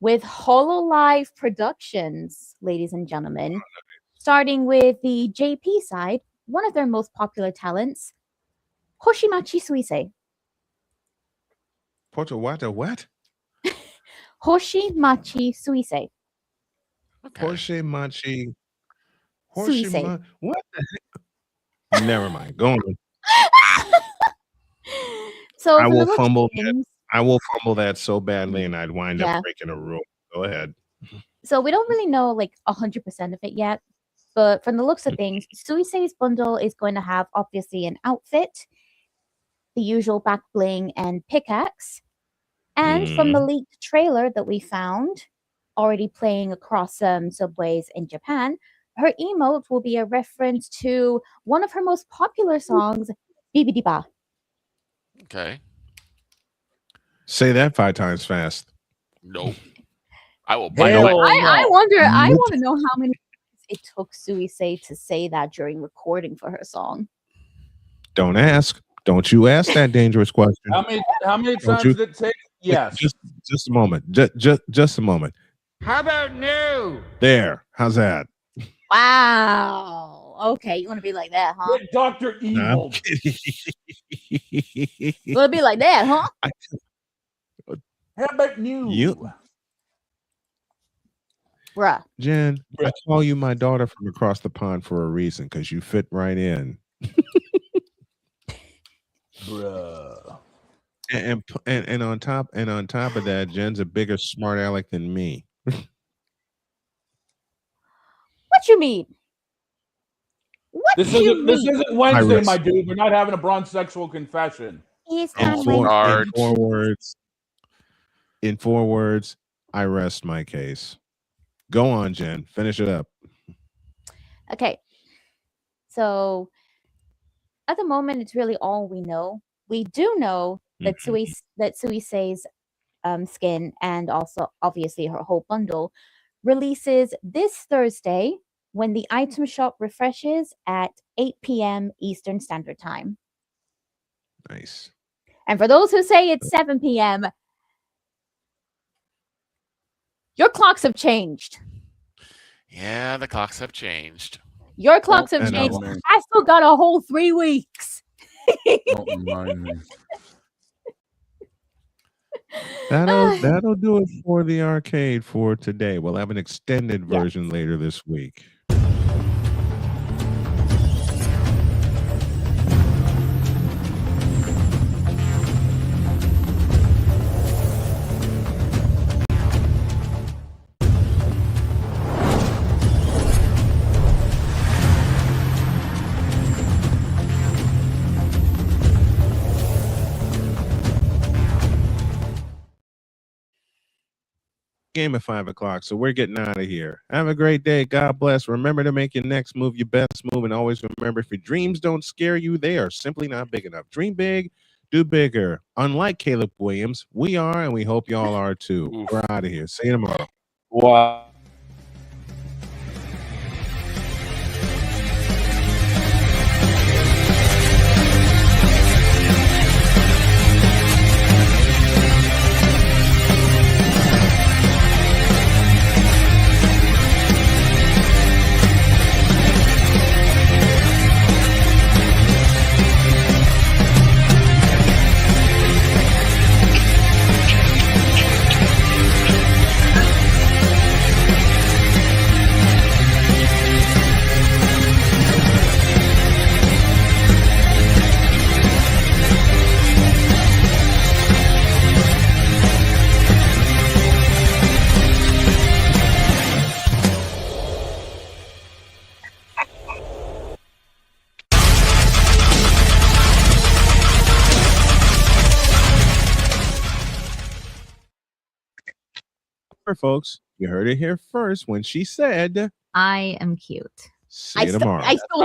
with HoloLive Productions, ladies and gentlemen. Starting with the JP side, one of their most popular talents, Hoshimachi Suisei. What? Hoshimachi Suisei. Hoshimachi. Suisei. What the heck? Never mind. Go on. So I will fumble that. I will fumble that so badly, and I'd wind up breaking a rule. Go ahead. So we don't really know like 100% of it yet, but from the looks of things, Suisei's bundle is going to have obviously an outfit, the usual back bling and pickaxe, and from the leaked trailer that we found, already playing across subways in Japan, her emote will be a reference to one of her most popular songs, Bibidiba. Okay. Say that 5 times fast. No. I will bite I want to know how many it took Suisei to say that during recording for her song. Don't ask. Don't you ask that dangerous question. How many times did it take? Yes. Just a moment. Just a moment. How about no? There. How's that? Wow. Okay, you want to be like that, huh? Dr. Evil. You want to be like that, huh? How about you? Bruh. Jen, I call you my daughter from across the pond for a reason, because you fit right in. Bruh. And on top of that, Jen's a bigger smart aleck than me. What you mean? This isn't Wednesday, my dude. We're not having a bronze sexual confession. In 4 words, I rest my case. Go on, Jen. Finish it up. Okay. So at the moment, it's really all we know. We do know that Suisei's skin and also obviously her whole bundle releases this Thursday when the item shop refreshes at 8 p.m. Eastern Standard Time. Nice. And for those who say it's 7 p.m., your clocks have changed. Yeah, the clocks have changed. Your clocks have changed. I still got a whole 3 weeks. Don't remind me. That'll do it for the arcade for today. We'll have an extended version later this week. Game at 5 o'clock, so we're getting out of here. Have a great day. God bless. Remember to make your next move your best move, and always remember, if your dreams don't scare you, they are simply not big enough. Dream big, do bigger. Unlike Caleb Williams, we are, and we hope y'all are too. We're out of here. See you tomorrow. Wow. Folks, you heard it here first when she said I am cute. See you tomorrow. I still